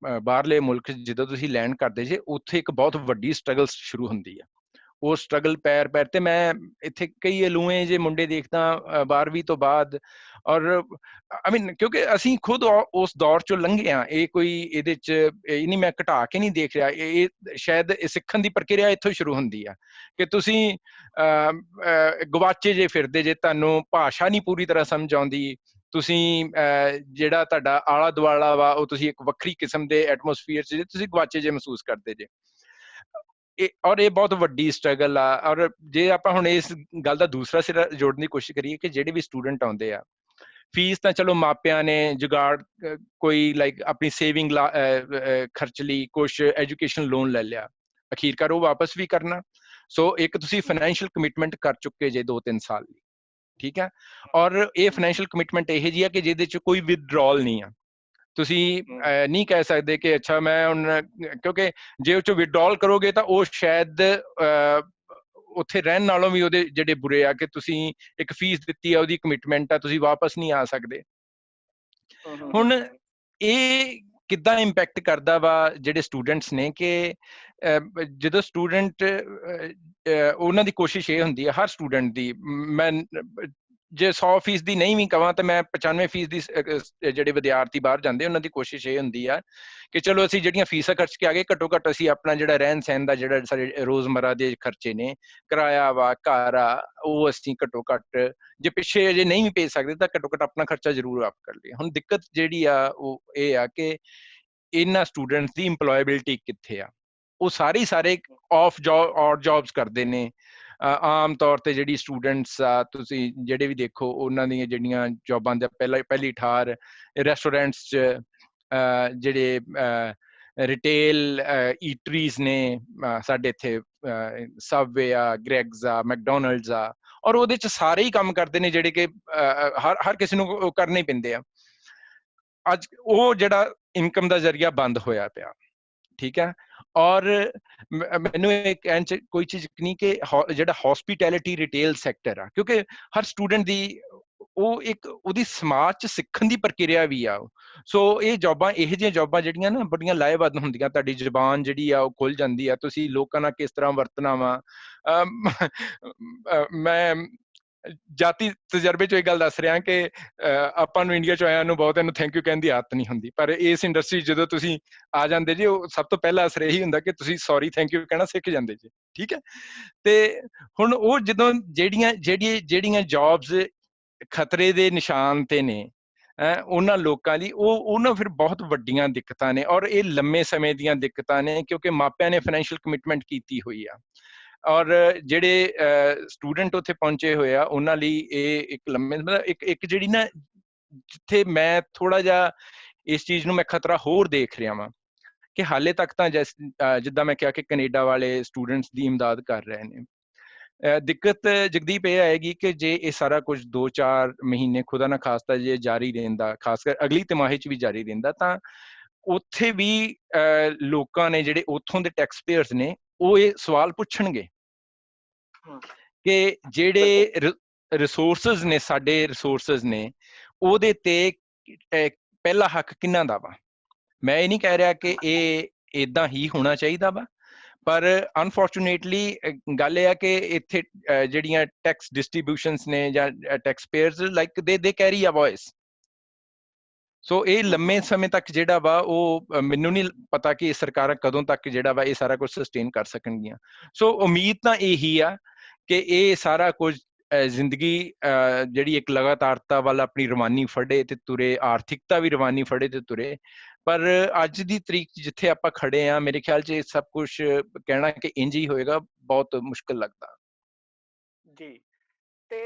ਬਾਹਰਲੇ ਮੁਲਕ ਜਦੋਂ ਤੁਸੀਂ ਲੈਂਡ ਕਰਦੇ ਜੇ, ਉੱਥੇ ਇੱਕ ਬਹੁਤ ਵੱਡੀ ਸਟਰਗਲ ਸ਼ੁਰੂ ਹੁੰਦੀ ਆ। ਉਹ ਸਟਰਗਲ ਪੈਰ ਤੇ ਮੈਂ ਇੱਥੇ ਕਈ ਅਲੂਏ ਜੇ ਮੁੰਡੇ ਦੇਖਦਾ 12ਵੀਂ ਤੋਂ ਬਾਅਦ, ਔਰ ਆਈ ਮੀਨ ਕਿਉਂਕਿ ਅਸੀਂ ਖੁਦ ਉਸ ਦੌਰ ਚੋਂ ਲੰਘੇ ਆ, ਇਹ ਕੋਈ ਇਹਦੇ ਚ ਇਹ ਨਹੀਂ, ਮੈਂ ਘਟਾ ਕੇ ਨਹੀਂ ਦੇਖ ਰਿਹਾ, ਇਹ ਸ਼ਾਇਦ ਸਿੱਖਣ ਦੀ ਪ੍ਰਕਿਰਿਆ ਇੱਥੋਂ ਸ਼ੁਰੂ ਹੁੰਦੀ ਆ ਕਿ ਤੁਸੀਂ ਗਵਾਚੇ ਜੇ ਫਿਰਦੇ ਜੇ, ਤੁਹਾਨੂੰ ਭਾਸ਼ਾ ਨਹੀਂ ਪੂਰੀ ਤਰ੍ਹਾਂ ਸਮਝ ਆਉਂਦੀ, ਤੁਸੀਂ ਜਿਹੜਾ ਤੁਹਾਡਾ ਆਲਾ ਦੁਆਲਾ ਵਾ ਉਹ ਤੁਸੀਂ ਇੱਕ ਵੱਖਰੀ ਕਿਸਮ ਦੇ ਐਟਮੋਸਫੀਅਰ ਚ ਤੁਸੀਂ ਗਵਾਚੇ ਜੇ ਮਹਿਸੂਸ ਕਰਦੇ ਜੇ। ਔਰ ਇਹ ਬਹੁਤ ਵੱਡੀ ਸਟਰਗਲ ਆ। ਔਰ ਜੇ ਆਪਾਂ ਹੁਣ ਇਸ ਗੱਲ ਦਾ ਦੂਸਰਾ ਸਿਰਾ ਜੋੜਨ ਦੀ ਕੋਸ਼ਿਸ਼ ਕਰੀਏ ਕਿ ਜਿਹੜੇ ਵੀ ਸਟੂਡੈਂਟ ਆਉਂਦੇ ਆ, ਫੀਸ ਤਾਂ ਚਲੋ ਮਾਪਿਆਂ ਨੇ ਜੁਗਾੜ ਕੋਈ ਲਾਈਕ ਆਪਣੀ ਸੇਵਿੰਗ ਖਰਚ ਲਈ ਕੁਛ ਐਜੂਕੇਸ਼ਨ ਲੋਨ ਲੈ ਲਿਆ, ਅਖੀਰਕਾਰ ਉਹ ਵਾਪਸ ਵੀ ਕਰਨਾ। ਸੋ ਇੱਕ ਤੁਸੀਂ ਫਾਈਨੈਂਸ਼ੀਅਲ ਕਮਿਟਮੈਂਟ ਕਰ ਚੁੱਕੇ ਜੇ 2-3 ਸਾਲ ਲਈ, ਠੀਕ ਹੈ। ਔਰ ਇਹ ਫਾਈਨੈਂਸ਼ੀਅਲ ਕਮਿਟਮੈਂਟ ਇਹੋ ਜਿਹੀ ਆ ਕਿ ਜਿਹਦੇ ਚ ਕੋਈ ਵਿਦਡਰਾਅਲ ਨਹੀਂ ਆ। ਤੁਸੀਂ ਨਹੀਂ ਕਹਿ ਸਕਦੇ ਕਿ ਅੱਛਾ ਮੈਂ ਹੁਣ, ਕਿਉਂਕਿ ਜੇ ਉਹ ਚੋਂ ਵਿਦਡਰਾਅਲ ਕਰੋਗੇ ਤਾਂ ਉਹ ਸ਼ਾਇਦ ਉੱਥੇ ਰਹਿਣ ਨਾਲੋਂ ਵੀ ਉਹਦੇ ਜਿਹੜੇ ਬੁਰੇ ਆ ਕਿ ਤੁਸੀਂ ਇੱਕ ਫੀਸ ਦਿੱਤੀ ਆ, ਉਹਦੀ ਕਮਿਟਮੈਂਟ ਆ, ਤੁਸੀਂ ਵਾਪਸ ਨਹੀਂ ਆ ਸਕਦੇ। ਹੁਣ ਇਹ ਕਿੱਦਾਂ ਇੰਪੈਕਟ ਕਰਦਾ ਵਾ ਜਿਹੜੇ ਸਟੂਡੈਂਟਸ ਨੇ ਕਿ ਜਦੋਂ ਸਟੂਡੈਂਟ, ਉਹਨਾਂ ਦੀ ਕੋਸ਼ਿਸ਼ ਇਹ ਹੁੰਦੀ ਹੈ ਹਰ ਸਟੂਡੈਂਟ ਦੀ, ਮੈਂ ਜੇ 100% ਦੀ ਨਹੀਂ ਵੀ ਕਵਾਂ ਤਾਂ ਮੈਂ 95% ਦੀ ਜਿਹੜੇ ਵਿਦਿਆਰਥੀ ਬਾਹਰ ਜਾਂਦੇ ਉਹਨਾਂ ਦੀ ਕੋਸ਼ਿਸ਼ ਇਹ ਹੁੰਦੀ ਆ ਕਿ ਚਲੋ ਅਸੀਂ ਜਿਹੜੀਆਂ ਫੀਸਾਂ ਖਰਚ ਕੇ ਆ ਗਏ, ਘੱਟੋ ਘੱਟ ਅਸੀਂ ਆਪਣਾ ਜਿਹੜਾ ਰਹਿਣ ਸਹਿਣ ਦਾ ਜਿਹੜਾ ਸਾਡੇ ਰੋਜ਼ਮਰਾ ਦੇ ਖਰਚੇ ਨੇ, ਕਿਰਾਇਆ ਵਾ, ਘਰ ਆ, ਉਹ ਅਸੀਂ ਘੱਟੋ ਘੱਟ ਜੇ ਪਿੱਛੇ ਜੇ ਨਹੀਂ ਵੀ ਭੇਜ ਸਕਦੇ ਤਾਂ ਘੱਟੋ ਘੱਟ ਆਪਣਾ ਖਰਚਾ ਜ਼ਰੂਰ ਆਪ ਕਰ ਲਈਏ। ਹੁਣ ਦਿੱਕਤ ਜਿਹੜੀ ਆ ਉਹ ਇਹ ਆ ਕਿ ਇਹਨਾਂ ਸਟੂਡੈਂਟਸ ਦੀ ਇੰਪਲੋਏਬਿਲਿਟੀ ਕਿੱਥੇ ਆ? ਉਹ ਸਾਰੇ ਆਫ ਜੌਬਸ ਕਰਦੇ ਨੇ। ਆਮ ਤੌਰ ਤੇ ਜਿਹੜੀ ਸਟੂਡੈਂਟਸ ਆ, ਤੁਸੀਂ ਜਿਹੜੇ ਵੀ ਦੇਖੋ ਉਹਨਾਂ ਦੀਆਂ ਜਿਹੜੀਆਂ ਜੌਬਾਂ ਦਾ ਪਹਿਲੀ ਠਾਰ ਰੈਸਟੋਰੈਂਟਸ 'ਚ, ਜਿਹੜੇ ਰਿਟੇਲ ਈਟਰੀਜ਼ ਨੇ, ਸਾਡੇ ਇੱਥੇ ਸਬਵੇ ਆ, ਗ੍ਰੈਗਸ ਆ, ਮੈਕਡੋਨਲਡਸ ਆ, ਔਰ ਉਹਦੇ 'ਚ ਸਾਰੇ ਹੀ ਕੰਮ ਕਰਦੇ ਨੇ ਜਿਹੜੇ ਕਿ ਹਰ ਕਿਸੇ ਨੂੰ ਕਰਨੇ ਹੀ ਪੈਂਦੇ ਆ। ਅੱਜ ਉਹ ਜਿਹੜਾ ਇਨਕਮ ਦਾ ਜ਼ਰੀਆ ਬੰਦ ਹੋਇਆ ਪਿਆ, ਠੀਕ ਹੈ। ਔਰ ਮੈਨੂੰ ਇਹ ਕਹਿਣ 'ਚ ਕੋਈ ਚੀਜ਼ ਨਹੀਂ ਕਿ ਜਿਹੜਾ ਹੌਸਪੀਟੈਲਿਟੀ ਰਿਟੇਲ ਸੈਕਟਰ ਆ, ਕਿਉਂਕਿ ਹਰ ਸਟੂਡੈਂਟ ਦੀ ਉਹ ਇੱਕ ਉਹਦੀ ਸਮਾਜ 'ਚ ਸਿੱਖਣ ਦੀ ਪ੍ਰਕਿਰਿਆ ਵੀ ਆ। ਸੋ ਇਹ ਜੌਬਾਂ, ਇਹੋ ਜਿਹੀਆਂ ਜੌਬਾਂ ਜਿਹੜੀਆਂ ਨਾ ਬੜੀਆਂ ਲਾਹੇਵੰਦ ਹੁੰਦੀਆਂ, ਤੁਹਾਡੀ ਜ਼ੁਬਾਨ ਜਿਹੜੀ ਆ ਉਹ ਖੁੱਲ ਜਾਂਦੀ ਆ, ਤੁਸੀਂ ਲੋਕਾਂ ਨਾਲ ਕਿਸ ਤਰ੍ਹਾਂ ਵਰਤਣਾ ਵਾ। ਮੈਂ ਜਾਤੀ ਤਜਰਬੇ ਚੋਂ ਇਹ ਗੱਲ ਦੱਸ ਰਿਹਾ ਕਿ ਆਪਾਂ ਨੂੰ ਇੰਡੀਆ ਚ ਆਇਆਂ ਨੂੰ ਬਹੁਤਿਆਂ ਨੂੰ ਥੈਂਕ ਯੂ ਕਹਿਣ ਦੀ ਆਦਤ ਨਹੀਂ ਹੁੰਦੀ, ਪਰ ਇਸ ਇੰਡਸਟਰੀ ਜਦੋਂ ਤੁਸੀਂ ਆ ਜਾਂਦੇ ਜੀ, ਉਹ ਸਭ ਤੋਂ ਪਹਿਲਾ ਅਸਰ ਇਹੀ ਹੁੰਦਾ ਕਿ ਤੁਸੀਂ ਸੌਰੀ ਥੈਂਕ ਯੂ ਕਹਿਣਾ ਸਿੱਖ ਜਾਂਦੇ ਜੀ। ਠੀਕ ਹੈ, ਤੇ ਹੁਣ ਉਹ ਜਦੋਂ ਜਿਹੜੀਆਂ ਜੌਬਸ ਖਤਰੇ ਦੇ ਨਿਸ਼ਾਨ ਤੇ ਨੇ ਉਹਨਾਂ ਲੋਕਾਂ ਲਈ, ਉਹਨਾਂ ਫਿਰ ਬਹੁਤ ਵੱਡੀਆਂ ਦਿੱਕਤਾਂ ਨੇ, ਔਰ ਇਹ ਲੰਮੇ ਸਮੇਂ ਦੀਆਂ ਦਿੱਕਤਾਂ ਨੇ, ਕਿਉਂਕਿ ਮਾਪਿਆਂ ਨੇ ਫਾਈਨੈਂਸ਼ੀਅਲ ਕਮਿਟਮੈਂਟ ਕੀਤੀ ਹੋਈ ਆ, ਔਰ ਜਿਹੜੇ ਸਟੂਡੈਂਟ ਉੱਥੇ ਪਹੁੰਚੇ ਹੋਏ ਆ ਉਹਨਾਂ ਲਈ ਇਹ ਇੱਕ ਲੰਮੇ ਮਤਲਬ ਇੱਕ ਜਿਹੜੀ ਨਾ, ਜਿੱਥੇ ਮੈਂ ਥੋੜਾ ਜਿਹਾ ਇਸ ਚੀਜ਼ ਨੂੰ ਮੈਂ ਖਤਰਾ ਹੋਰ ਦੇਖ ਰਿਹਾ ਵਾਂ ਕਿ ਹਾਲੇ ਤੱਕ ਤਾਂ ਜਿੱਦਾਂ ਮੈਂ ਕਿਹਾ ਕਿ ਕੈਨੇਡਾ ਵਾਲੇ ਸਟੂਡੈਂਟਸ ਦੀ ਇਮਦਾਦ ਕਰ ਰਹੇ ਨੇ। ਦਿੱਕਤ ਜਗਦੀਪ ਇਹ ਆਏਗੀ ਕਿ ਜੇ ਇਹ ਸਾਰਾ ਕੁਝ 2-4 ਮਹੀਨੇ ਖੁਦਾ ਨਾ ਖਾਸਤਾ ਜੇ ਜਾਰੀ ਰਹਿੰਦਾ, ਖਾਸ ਕਰ ਅਗਲੀ ਤਿਮਾਹੀ 'ਚ ਵੀ ਜਾਰੀ ਰਹਿੰਦਾ, ਤਾਂ ਉੱਥੇ ਵੀ ਲੋਕਾਂ ਨੇ ਜਿਹੜੇ ਉੱਥੋਂ ਦੇ ਟੈਕਸ ਪੇਅਰਸ ਨੇ ਉਹ ਇਹ ਸਵਾਲ ਪੁੱਛਣਗੇ ਕਿ ਜਿਹੜੇ ਰਿਸੋਰਸਸ ਨੇ, ਸਾਡੇ ਰਿਸੋਰਸਸ ਨੇ, ਉਹਦੇ ਤੇ ਪਹਿਲਾ ਹੱਕ ਕਿਹਨਾਂ ਦਾ ਵਾ। ਮੈਂ ਇਹ ਨਹੀਂ ਕਹਿ ਰਿਹਾ ਕਿ ਇਹ ਏਦਾਂ ਹੀ ਹੋਣਾ ਚਾਹੀਦਾ ਵਾ, ਪਰ ਅਨਫੋਰਚੂਨੇਟਲੀ ਗੱਲ ਇਹ ਆ ਕਿ ਇੱਥੇ ਜਿਹੜੀਆਂ ਟੈਕਸ ਡਿਸਟ੍ਰੀਬਿਊਸ਼ਨਸ ਨੇ ਜਾਂ ਟੈਕਸ ਪੇਅਰਸ ਲਾਈਕ ਦੇ ਕੈਰੀ ਅ ਵੌਇਸ। ਸੋ ਇਹ ਲੰਮੇ ਸਮੇਂ ਤੱਕ ਜਿਹੜਾ ਵਾ ਉਹ ਮੈਨੂੰ ਨਹੀਂ ਪਤਾ ਕਿ ਸਰਕਾਰਾਂ ਕਦੋਂ ਤੱਕ ਜਿਹੜਾ ਵਾ ਇਹ ਸਾਰਾ ਕੁਝ ਸਸਟੇਨ ਕਰ ਸਕਣਗੀਆਂ। ਸੋ ਉਮੀਦ ਤਾਂ ਇਹੀ ਆ ਕਿ ਇਹ ਸਾਰਾ ਕੁਝ ਜ਼ਿੰਦਗੀ ਜਿਹੜੀ ਇੱਕ ਲਗਾਤਾਰਤਾ ਵੱਲ ਆਪਣੀ ਰਵਾਨੀ ਫੜੇ ਤੇ ਤੁਰੇ, ਆਰਥਿਕਤਾ ਵੀ ਰਵਾਨੀ ਫੜੇ ਤੇ ਤੁਰੇ, ਪਰ ਅੱਜ ਦੀ ਤਰੀਕ ਜਿੱਥੇ ਆਪਾਂ ਖੜੇ ਆ, ਮੇਰੇ ਖਿਆਲ 'ਚ ਇਹ ਸਭ ਕੁਝ ਕਹਿਣਾ ਕਿ ਇੰਝ ਹੀ ਹੋਏਗਾ ਬਹੁਤ ਮੁਸ਼ਕਿਲ ਲੱਗਦਾ ਜੀ। ਤੇ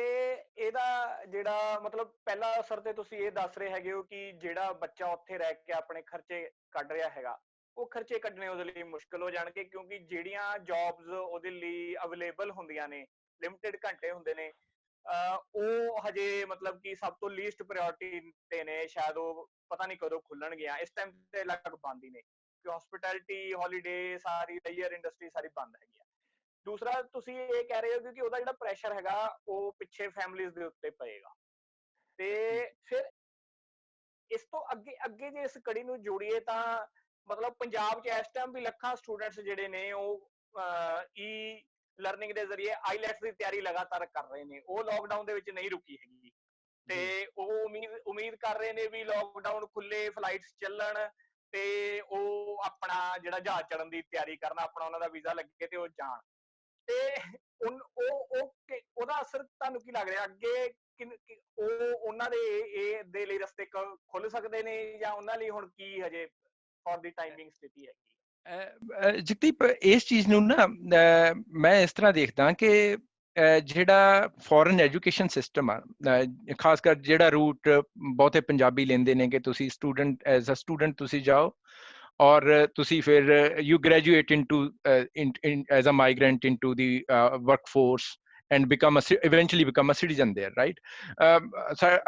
ਇਹਦਾ ਜਿਹੜਾ ਮਤਲਬ ਪਹਿਲਾ ਅਸਰ ਤੇ ਤੁਸੀਂ ਇਹ ਦੱਸ ਰਹੇ ਹੈਗੇ ਹੋ ਕਿ ਜਿਹੜਾ ਬੱਚਾ ਉੱਥੇ ਰਹਿ ਕੇ ਆਪਣੇ ਖਰਚੇ ਕੱਢ ਰਿਹਾ ਹੈਗਾ, ਉਹ ਖਰਚੇ ਕੱਢਣੇ ਉਹਦੇ ਲਈ ਮੁਸ਼ਕਲ ਹੋ ਜਾਣਗੇ, ਕਿਉਂਕਿ ਜਿਹੜੀਆਂ ਜੌਬਸ ਉਹਦੇ ਲਈ ਅਵੇਲੇਬਲ ਹੁੰਦੀਆਂ ਨੇ, ਲਿਮਿਟਿਡ ਘੰਟੇ ਹੁੰਦੇ ਨੇ, ਉਹ ਹਜੇ ਮਤਲਬ ਕਿ ਸਭ ਤੋਂ ਲੀਸਟ ਪ੍ਰਾਇੋਰਟੀ ਤੇ ਨੇ, ਸ਼ਾਇਦ ਉਹ ਪਤਾ ਨਹੀਂ ਕਦੋਂ ਖੁੱਲਣਗੀਆਂ। ਇਸ ਟਾਈਮ ਤੇ ਲਗਭਗ ਬੰਦ ਹੀ ਨੇ, ਕਿ ਹਸਪਿਟੈਲਿਟੀ, ਹੌਲੀਡੇ, ਸਾਰੀ ਲੀਜਰ ਇੰਡਸਟਰੀ ਸਾਰੀ ਬੰਦ ਹੈਗੀ ਆ। ਦੂਸਰਾ ਤੁਸੀਂ ਇਹ ਕਹਿ ਰਹੇ ਹੋ ਕਿ ਉਹਦਾ ਜਿਹੜਾ ਪ੍ਰੈਸ਼ਰ ਹੈਗਾ ਉਹ ਪਿੱਛੇ ਫੈਮਲੀਜ਼ ਦੇ ਉੱਤੇ ਪਏਗਾ, ਤੇ ਫਿਰ ਇਸ ਤੋਂ ਅੱਗੇ ਜੇ ਇਸ ਕੜੀ ਨੂੰ ਜੋੜੀਏ ਤਾਂ ਮਤਲਬ ਪੰਜਾਬ 'ਚ ਇਸ ਟਾਈਮ ਵੀ ਲੱਖਾਂ ਸਟੂਡੈਂਟਸ ਜਿਹੜੇ ਨੇ ਉਹ ਈ ਲਰਨਿੰਗ ਦੇ ਜ਼ਰੀਏ ਆਈਲੈਟਸ ਦੀ ਤਿਆਰੀ ਲਗਾਤਾਰ ਕਰ ਰਹੇ ਨੇ। ਉਹ ਲੋਕਡਾਊਨ ਦੇ ਵਿੱਚ ਨਹੀਂ ਰੁਕੀ ਹੈਗੀ, ਤੇ ਉਹ ਉਮੀਦ ਕਰ ਰਹੇ ਨੇ ਵੀ ਲੋਕਡਾਊਨ ਖੁੱਲੇ, ਫਲਾਈਟਸ ਚੱਲਣ, ਤੇ ਉਹ ਆਪਣਾ ਜਿਹੜਾ ਜਹਾਜ਼ ਚੜਨ ਦੀ ਤਿਆਰੀ ਕਰਨ, ਆਪਣਾ ਉਹਨਾਂ ਦਾ ਵੀਜ਼ਾ ਲੱਗੇ ਤੇ ਉਹ ਜਾਣ। ਤੇ ਉਹਦਾ ਅਸਰ ਤੁਹਾਨੂੰ ਕੀ ਲੱਗ ਰਿਹਾ ਅੱਗੇ, ਉਹ ਉਹਨਾਂ ਦੇ ਲਈ ਰਸਤੇ ਖੁੱਲ ਸਕਦੇ ਨੇ, ਜਾਂ ਉਹਨਾਂ ਲਈ ਹੁਣ ਕੀ ਹਜੇ ਫॉर ਦੀ ਟਾਈਮਿੰਗ ਸਥਿਤੀ ਹੈਗੀ? ਜਗਦੀਪ, ਇਸ ਚੀਜ਼ ਨੂੰ ਨਾ ਮੈਂ ਇਸ ਤਰ੍ਹਾਂ ਦੇਖਦਾ ਕਿ ਜਿਹੜਾ ਫੋਰਨ ਐਜੂਕੇਸ਼ਨ ਸਿਸਟਮ ਆ, ਖਾਸ ਕਰ ਜਿਹੜਾ ਰੂਟ ਬਹੁਤੇ ਪੰਜਾਬੀ ਲੈਂਦੇ ਨੇ ਕਿ ਤੁਸੀਂ ਸਟੂਡੈਂਟ ਐਜ਼ ਅ ਸਟੂਡੈਂਟ ਤੁਸੀਂ ਜਾਓ ਔਰ ਤੁਸੀਂ ਫਿਰ you graduate as a migrant into the workforce and eventually become a citizen there, right?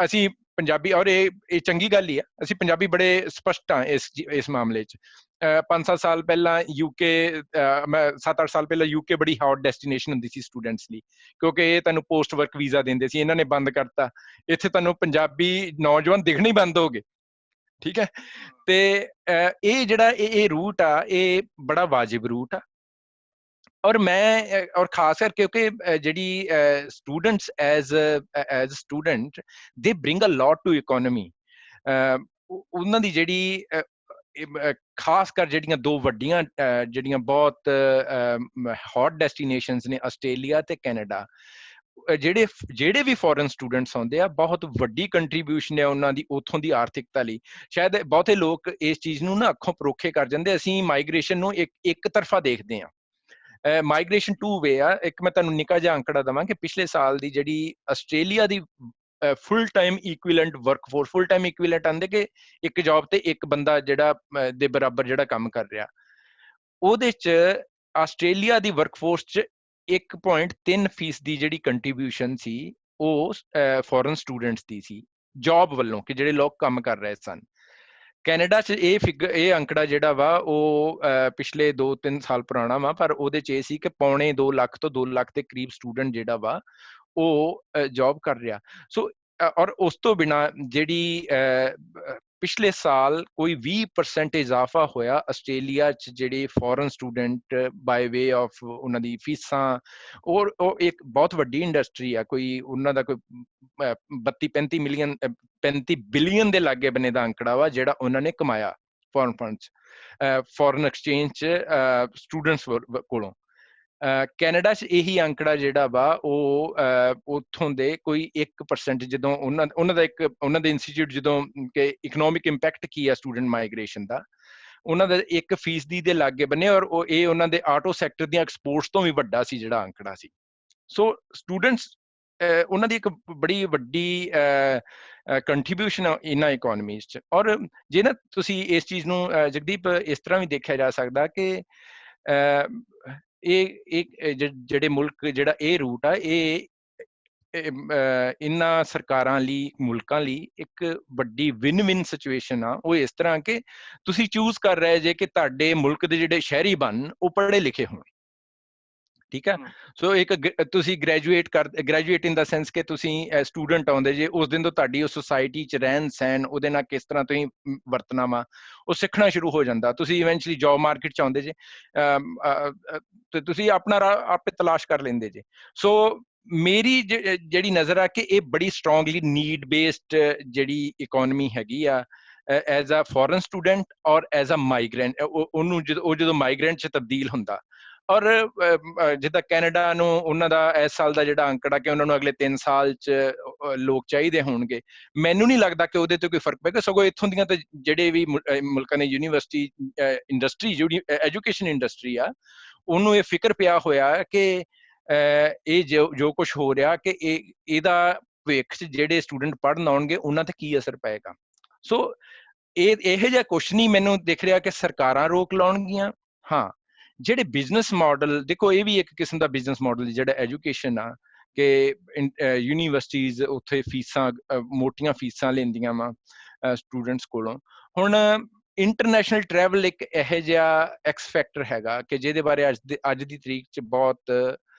ਅਸੀਂ ਪੰਜਾਬੀ, ਔਰ ਇਹ ਚੰਗੀ ਗੱਲ ਹੀ ਆ, ਅਸੀਂ ਪੰਜਾਬੀ ਬੜੇ ਸਪਸ਼ਟ ਆ ਇਸ ਮਾਮਲੇ 'ਚ। 5-7 ਸਾਲ ਪਹਿਲਾਂ ਯੂਕੇ, 7-8 ਸਾਲ ਪਹਿਲਾਂ ਯੂਕੇ ਬੜੀ ਹੌਟ ਡੈਸਟੀਨੇਸ਼ਨ ਹੁੰਦੀ ਸੀ ਸਟੂਡੈਂਟਸ ਲਈ, ਕਿਉਂਕਿ ਇਹ ਤੁਹਾਨੂੰ ਪੋਸਟ ਵਰਕ ਵੀਜ਼ਾ ਦਿੰਦੇ ਸੀ। ਇਹਨਾਂ ਨੇ ਬੰਦ ਕਰਤਾ, ਇੱਥੇ ਤੁਹਾਨੂੰ ਪੰਜਾਬੀ ਨੌਜਵਾਨ ਦਿਖਣੇ ਹੀ ਬੰਦ ਹੋ ਗਏ। ਠੀਕ ਹੈ, ਤੇ ਇਹ ਜਿਹੜਾ ਇਹ ਰੂਟ ਆ, ਇਹ ਬੜਾ ਵਾਜਿਬ ਰੂਟ ਆ, ਔਰ ਔਰ ਖਾਸ ਕਰਕੇ ਕਿਉਂਕਿ ਜਿਹੜੀ students as student they bring a lot to economy. ਉਹਨਾਂ ਦੀ ਜਿਹੜੀ ਖਾਸ ਕਰ ਜਿਹੜੀਆਂ ਦੋ ਵੱਡੀਆਂ ਜਿਹੜੀਆਂ ਬਹੁਤ ਹੌਟ ਡੈਸਟੀਨੇਸ਼ਨਸ ਨੇ, ਆਸਟ੍ਰੇਲੀਆ ਤੇ ਕੈਨੇਡਾ, ਜਿਹੜੇ ਵੀ ਫੋਰਨ ਸਟੂਡੈਂਟਸ ਆਉਂਦੇ ਆ, ਬਹੁਤ ਵੱਡੀ ਕੰਟਰੀਬਿਊਸ਼ਨ ਹੈ ਉਹਨਾਂ ਦੀ ਉੱਥੋਂ ਦੀ ਆਰਥਿਕਤਾ ਲਈ। ਸ਼ਾਇਦ ਬਹੁਤੇ ਲੋਕ ਇਸ ਚੀਜ਼ ਨੂੰ ਨਾ ਅੱਖੋਂ ਪਰੋਖੇ ਕਰ ਜਾਂਦੇ। ਅਸੀਂ ਮਾਈਗ੍ਰੇਸ਼ਨ ਨੂੰ ਇੱਕ ਤਰਫਾ ਦੇਖਦੇ ਹਾਂ। ਮਾਈਗ੍ਰੇਸ਼ਨ 2 ਵੇ ਆ। ਇੱਕ ਮੈਂ ਤੁਹਾਨੂੰ ਨਿੱਕਾ ਜਿਹਾ ਅੰਕੜਾ ਦੇਵਾਂ ਕਿ ਪਿਛਲੇ ਸਾਲ ਦੀ ਜਿਹੜੀ ਆਸਟ੍ਰੇਲੀਆ ਦੀ full time equivalent workforce, full time equivalent ਆਂਦੇ ਕਿ ਇੱਕ ਜੌਬ ਤੇ ਇੱਕ ਬੰਦਾ ਜਿਹੜਾ ਦੇ ਬਰਾਬਰ ਜਿਹੜਾ ਕੰਮ ਕਰ ਰਿਹਾ, ਉਹਦੇ 'ਚ ਆਸਟ੍ਰੇਲੀਆ ਦੀ ਵਰਕਫੋਰਸ 'ਚ 1.3% ਦੀ ਜਿਹੜੀ ਕੰਟਰੀਬਿਊਸ਼ਨ ਸੀ ਉਹ ਫੋਰਨ ਸਟੂਡੈਂਟਸ ਦੀ ਸੀ ਜੌਬ ਵੱਲੋਂ, ਕਿ ਜਿਹੜੇ ਲੋਕ ਕੰਮ ਕਰ ਰਹੇ ਸਨ। ਕੈਨੇਡਾ 'ਚ ਇਹ ਅੰਕੜਾ ਜਿਹੜਾ ਵਾ ਉਹ ਪਿਛਲੇ 2-3 ਸਾਲ ਪੁਰਾਣਾ ਵਾ, ਪਰ ਉਹਦੇ 'ਚ ਇਹ ਸੀ ਕਿ 2.25 ਲੱਖ ਤੋਂ 2 ਲੱਖ ਦੇ ਕਰੀਬ ਸਟੂਡੈਂਟ ਜਿਹੜਾ ਵਾ ਉਹ ਜੌਬ ਕਰ ਰਿਹਾ। ਸੋ ਔਰ ਉਸ ਤੋਂ ਬਿਨਾਂ ਜਿਹੜੀ ਪਿਛਲੇ ਸਾਲ ਕੋਈ 20% ਇਜ਼ਾਫਾ ਹੋਇਆ ਆਸਟ੍ਰੇਲੀਆ 'ਚ ਜਿਹੜੇ foreign student by way of ਉਹਨਾਂ ਦੀ ਫੀਸਾਂ, ਔਰ ਉਹ ਇੱਕ ਬਹੁਤ ਵੱਡੀ ਇੰਡਸਟਰੀ ਆ, ਕੋਈ ਉਹਨਾਂ ਦਾ ਕੋਈ 35 ਬਿਲੀਅਨ ਦੇ ਲਾਗੇ ਬੰਨੇ ਦਾ ਅੰਕੜਾ ਵਾ ਜਿਹੜਾ ਉਹਨਾਂ ਨੇ ਕਮਾਇਆ ਫੋਰਨ ਫੰਡਸ, ਫੋਰਨ ਐਕਸਚੇਂਜ 'ਚ ਸਟੂਡੈਂਟਸ ਕੋਲੋਂ। ਕੈਨੇਡਾ 'ਚ ਇਹੀ ਅੰਕੜਾ ਜਿਹੜਾ ਵਾ ਉਹ ਉੱਥੋਂ ਦੇ ਕੋਈ 1%, ਜਦੋਂ ਉਹਨਾਂ ਦੇ ਇੰਸਟੀਚਿਊਟ ਜਦੋਂ ਕਿ ਇਕਨੋਮਿਕ ਇੰਪੈਕਟ ਕੀ ਆ ਸਟੂਡੈਂਟ ਮਾਈਗ੍ਰੇਸ਼ਨ ਦਾ, ਉਹਨਾਂ ਦਾ 1% ਦੇ ਲਾਗੇ ਬੰਨੇ, ਔਰ ਇਹ ਉਹਨਾਂ ਦੇ ਆਟੋ ਸੈਕਟਰ ਦੀਆਂ ਐਕਸਪੋਰਟਸ ਤੋਂ ਵੀ ਵੱਡਾ ਸੀ ਜਿਹੜਾ ਅੰਕੜਾ ਸੀ। ਸੋ ਸਟੂਡੈਂਟਸ ਉਹਨਾਂ ਦੀ ਇੱਕ ਬੜੀ ਵੱਡੀ ਕੰਟਰੀਬਿਊਸ਼ਨ ਇਹਨਾਂ ਇਕੋਨਮੀਜ਼ 'ਚ। ਔਰ ਜੇ ਨਾ ਤੁਸੀਂ ਇਸ ਚੀਜ਼ ਨੂੰ ਜਗਦੀਪ ਇਸ ਤਰ੍ਹਾਂ ਵੀ ਦੇਖਿਆ ਜਾ ਸਕਦਾ ਕਿ ਇਹ ਜਿਹੜੇ ਮੁਲਕ, ਜਿਹੜਾ ਇਹ ਰੂਟ ਆ, ਇਹ ਇਹਨਾਂ ਸਰਕਾਰਾਂ ਲਈ, ਮੁਲਕਾਂ ਲਈ ਇੱਕ ਵੱਡੀ ਵਿਨ ਸਿਚੁਏਸ਼ਨ ਆ। ਉਹ ਇਸ ਤਰ੍ਹਾਂ ਕਿ ਤੁਸੀਂ ਚੂਜ਼ ਕਰ ਰਹੇ ਜੇ ਕਿ ਤੁਹਾਡੇ ਮੁਲਕ ਦੇ ਜਿਹੜੇ ਸ਼ਹਿਰੀ ਬਣ ਉਹ ਪੜ੍ਹੇ ਲਿਖੇ ਹੋਣ, ਠੀਕ ਹੈ। ਸੋ ਇੱਕ ਤੁਸੀਂ ਗ੍ਰੈਜੂਏਟ ਇਨ ਦਾ ਸੈਂਸ ਕਿ ਤੁਸੀਂ ਸਟੂਡੈਂਟ ਆਉਂਦੇ ਜੇ, ਉਸ ਦਿਨ ਤੋਂ ਤੁਹਾਡੀ ਉਸ ਸੁਸਾਇਟੀ 'ਚ ਰਹਿਣ ਸਹਿਣ, ਉਹਦੇ ਨਾਲ ਕਿਸ ਤਰ੍ਹਾਂ ਤੁਸੀਂ ਵਰਤਣਾ ਵਾ, ਉਹ ਸਿੱਖਣਾ ਸ਼ੁਰੂ ਹੋ ਜਾਂਦਾ। ਤੁਸੀਂ ਇਵੈਂਚੁਅਲੀ ਜੌਬ ਮਾਰਕੀਟ 'ਚ ਆਉਂਦੇ ਜੇ ਤੇ ਤੁਸੀਂ ਆਪਣਾ ਰਾਹ ਆਪੇ ਤਲਾਸ਼ ਕਰ ਲੈਂਦੇ ਜੇ। ਸੋ ਮੇਰੀ ਜਿਹੜੀ ਨਜ਼ਰ ਆ ਕਿ ਇਹ ਬੜੀ ਸਟਰੋਂਗਲੀ ਨੀਡ ਬੇਸਡ ਜਿਹੜੀ ਇਕੋਨਮੀ ਹੈਗੀ ਆ, ਐਜ਼ ਅ ਫੋਰਨ ਸਟੂਡੈਂਟ ਔਰ ਐਜ਼ ਅ ਮਾਈਗ੍ਰੈਂਟ, ਉਹਨੂੰ ਜਦੋਂ ਮਾਈਗ੍ਰੈਂਟ 'ਚ ਤਬਦੀਲ ਹੁੰਦਾ। ਔਰ ਜਿੱਦਾਂ ਕੈਨੇਡਾ ਨੂੰ ਉਹਨਾਂ ਦਾ ਇਸ ਸਾਲ ਦਾ ਜਿਹੜਾ ਅੰਕੜਾ ਕਿ ਉਹਨਾਂ ਨੂੰ ਅਗਲੇ 3 ਸਾਲ 'ਚ ਲੋਕ ਚਾਹੀਦੇ ਹੋਣਗੇ, ਮੈਨੂੰ ਨਹੀਂ ਲੱਗਦਾ ਕਿ ਉਹਦੇ ਤੇ ਕੋਈ ਫਰਕ ਪਏਗਾ। ਸਗੋਂ ਇੱਥੋਂ ਦੀਆਂ ਤਾਂ ਜਿਹੜੇ ਵੀ ਮੁਲਕਾਂ ਨੇ ਯੂਨੀਵਰਸਿਟੀ ਇੰਡਸਟਰੀ, ਜਿਹੜੀ ਐਜੂਕੇਸ਼ਨ ਇੰਡਸਟਰੀ ਆ, ਉਹਨੂੰ ਇਹ ਫਿਕਰ ਪਿਆ ਹੋਇਆ ਕਿ ਇਹ ਜੋ ਕੁਝ ਹੋ ਰਿਹਾ ਕਿ ਇਹਦਾ ਭਵਿੱਖ 'ਚ ਜਿਹੜੇ ਸਟੂਡੈਂਟ ਪੜ੍ਹਨ ਆਉਣਗੇ ਉਹਨਾਂ ਤੇ ਕੀ ਅਸਰ ਪਏਗਾ। ਸੋ ਇਹੋ ਜਿਹਾ ਕੁਛ ਨਹੀਂ ਮੈਨੂੰ ਦਿਖ ਰਿਹਾ ਕਿ ਸਰਕਾਰਾਂ ਰੋਕ ਲਾਉਣਗੀਆਂ। ਹਾਂ, ਜਿਹੜੇ ਬਿਜ਼ਨਸ ਮਾਡਲ, ਦੇਖੋ ਇਹ ਵੀ ਇੱਕ ਕਿਸਮ ਦਾ ਬਿਜ਼ਨਸ ਮਾਡਲ ਜਿਹੜਾ ਐਜੂਕੇਸ਼ਨ ਆ, ਕਿ ਯੂਨੀਵਰਸਿਟੀਜ਼ ਉੱਥੇ ਫੀਸਾਂ, ਮੋਟੀਆਂ ਫੀਸਾਂ ਲੈਂਦੀਆਂ ਵਾ ਸਟੂਡੈਂਟਸ ਕੋਲੋਂ। ਹੁਣ ਇੰਟਰਨੈਸ਼ਨਲ ਟਰੈਵਲ ਇੱਕ ਇਹੋ ਜਿਹਾ ਐਕਸ ਫੈਕਟਰ ਹੈਗਾ ਕਿ ਜਿਹਦੇ ਬਾਰੇ ਅੱਜ ਦੀ ਤਰੀਕ 'ਚ ਬਹੁਤ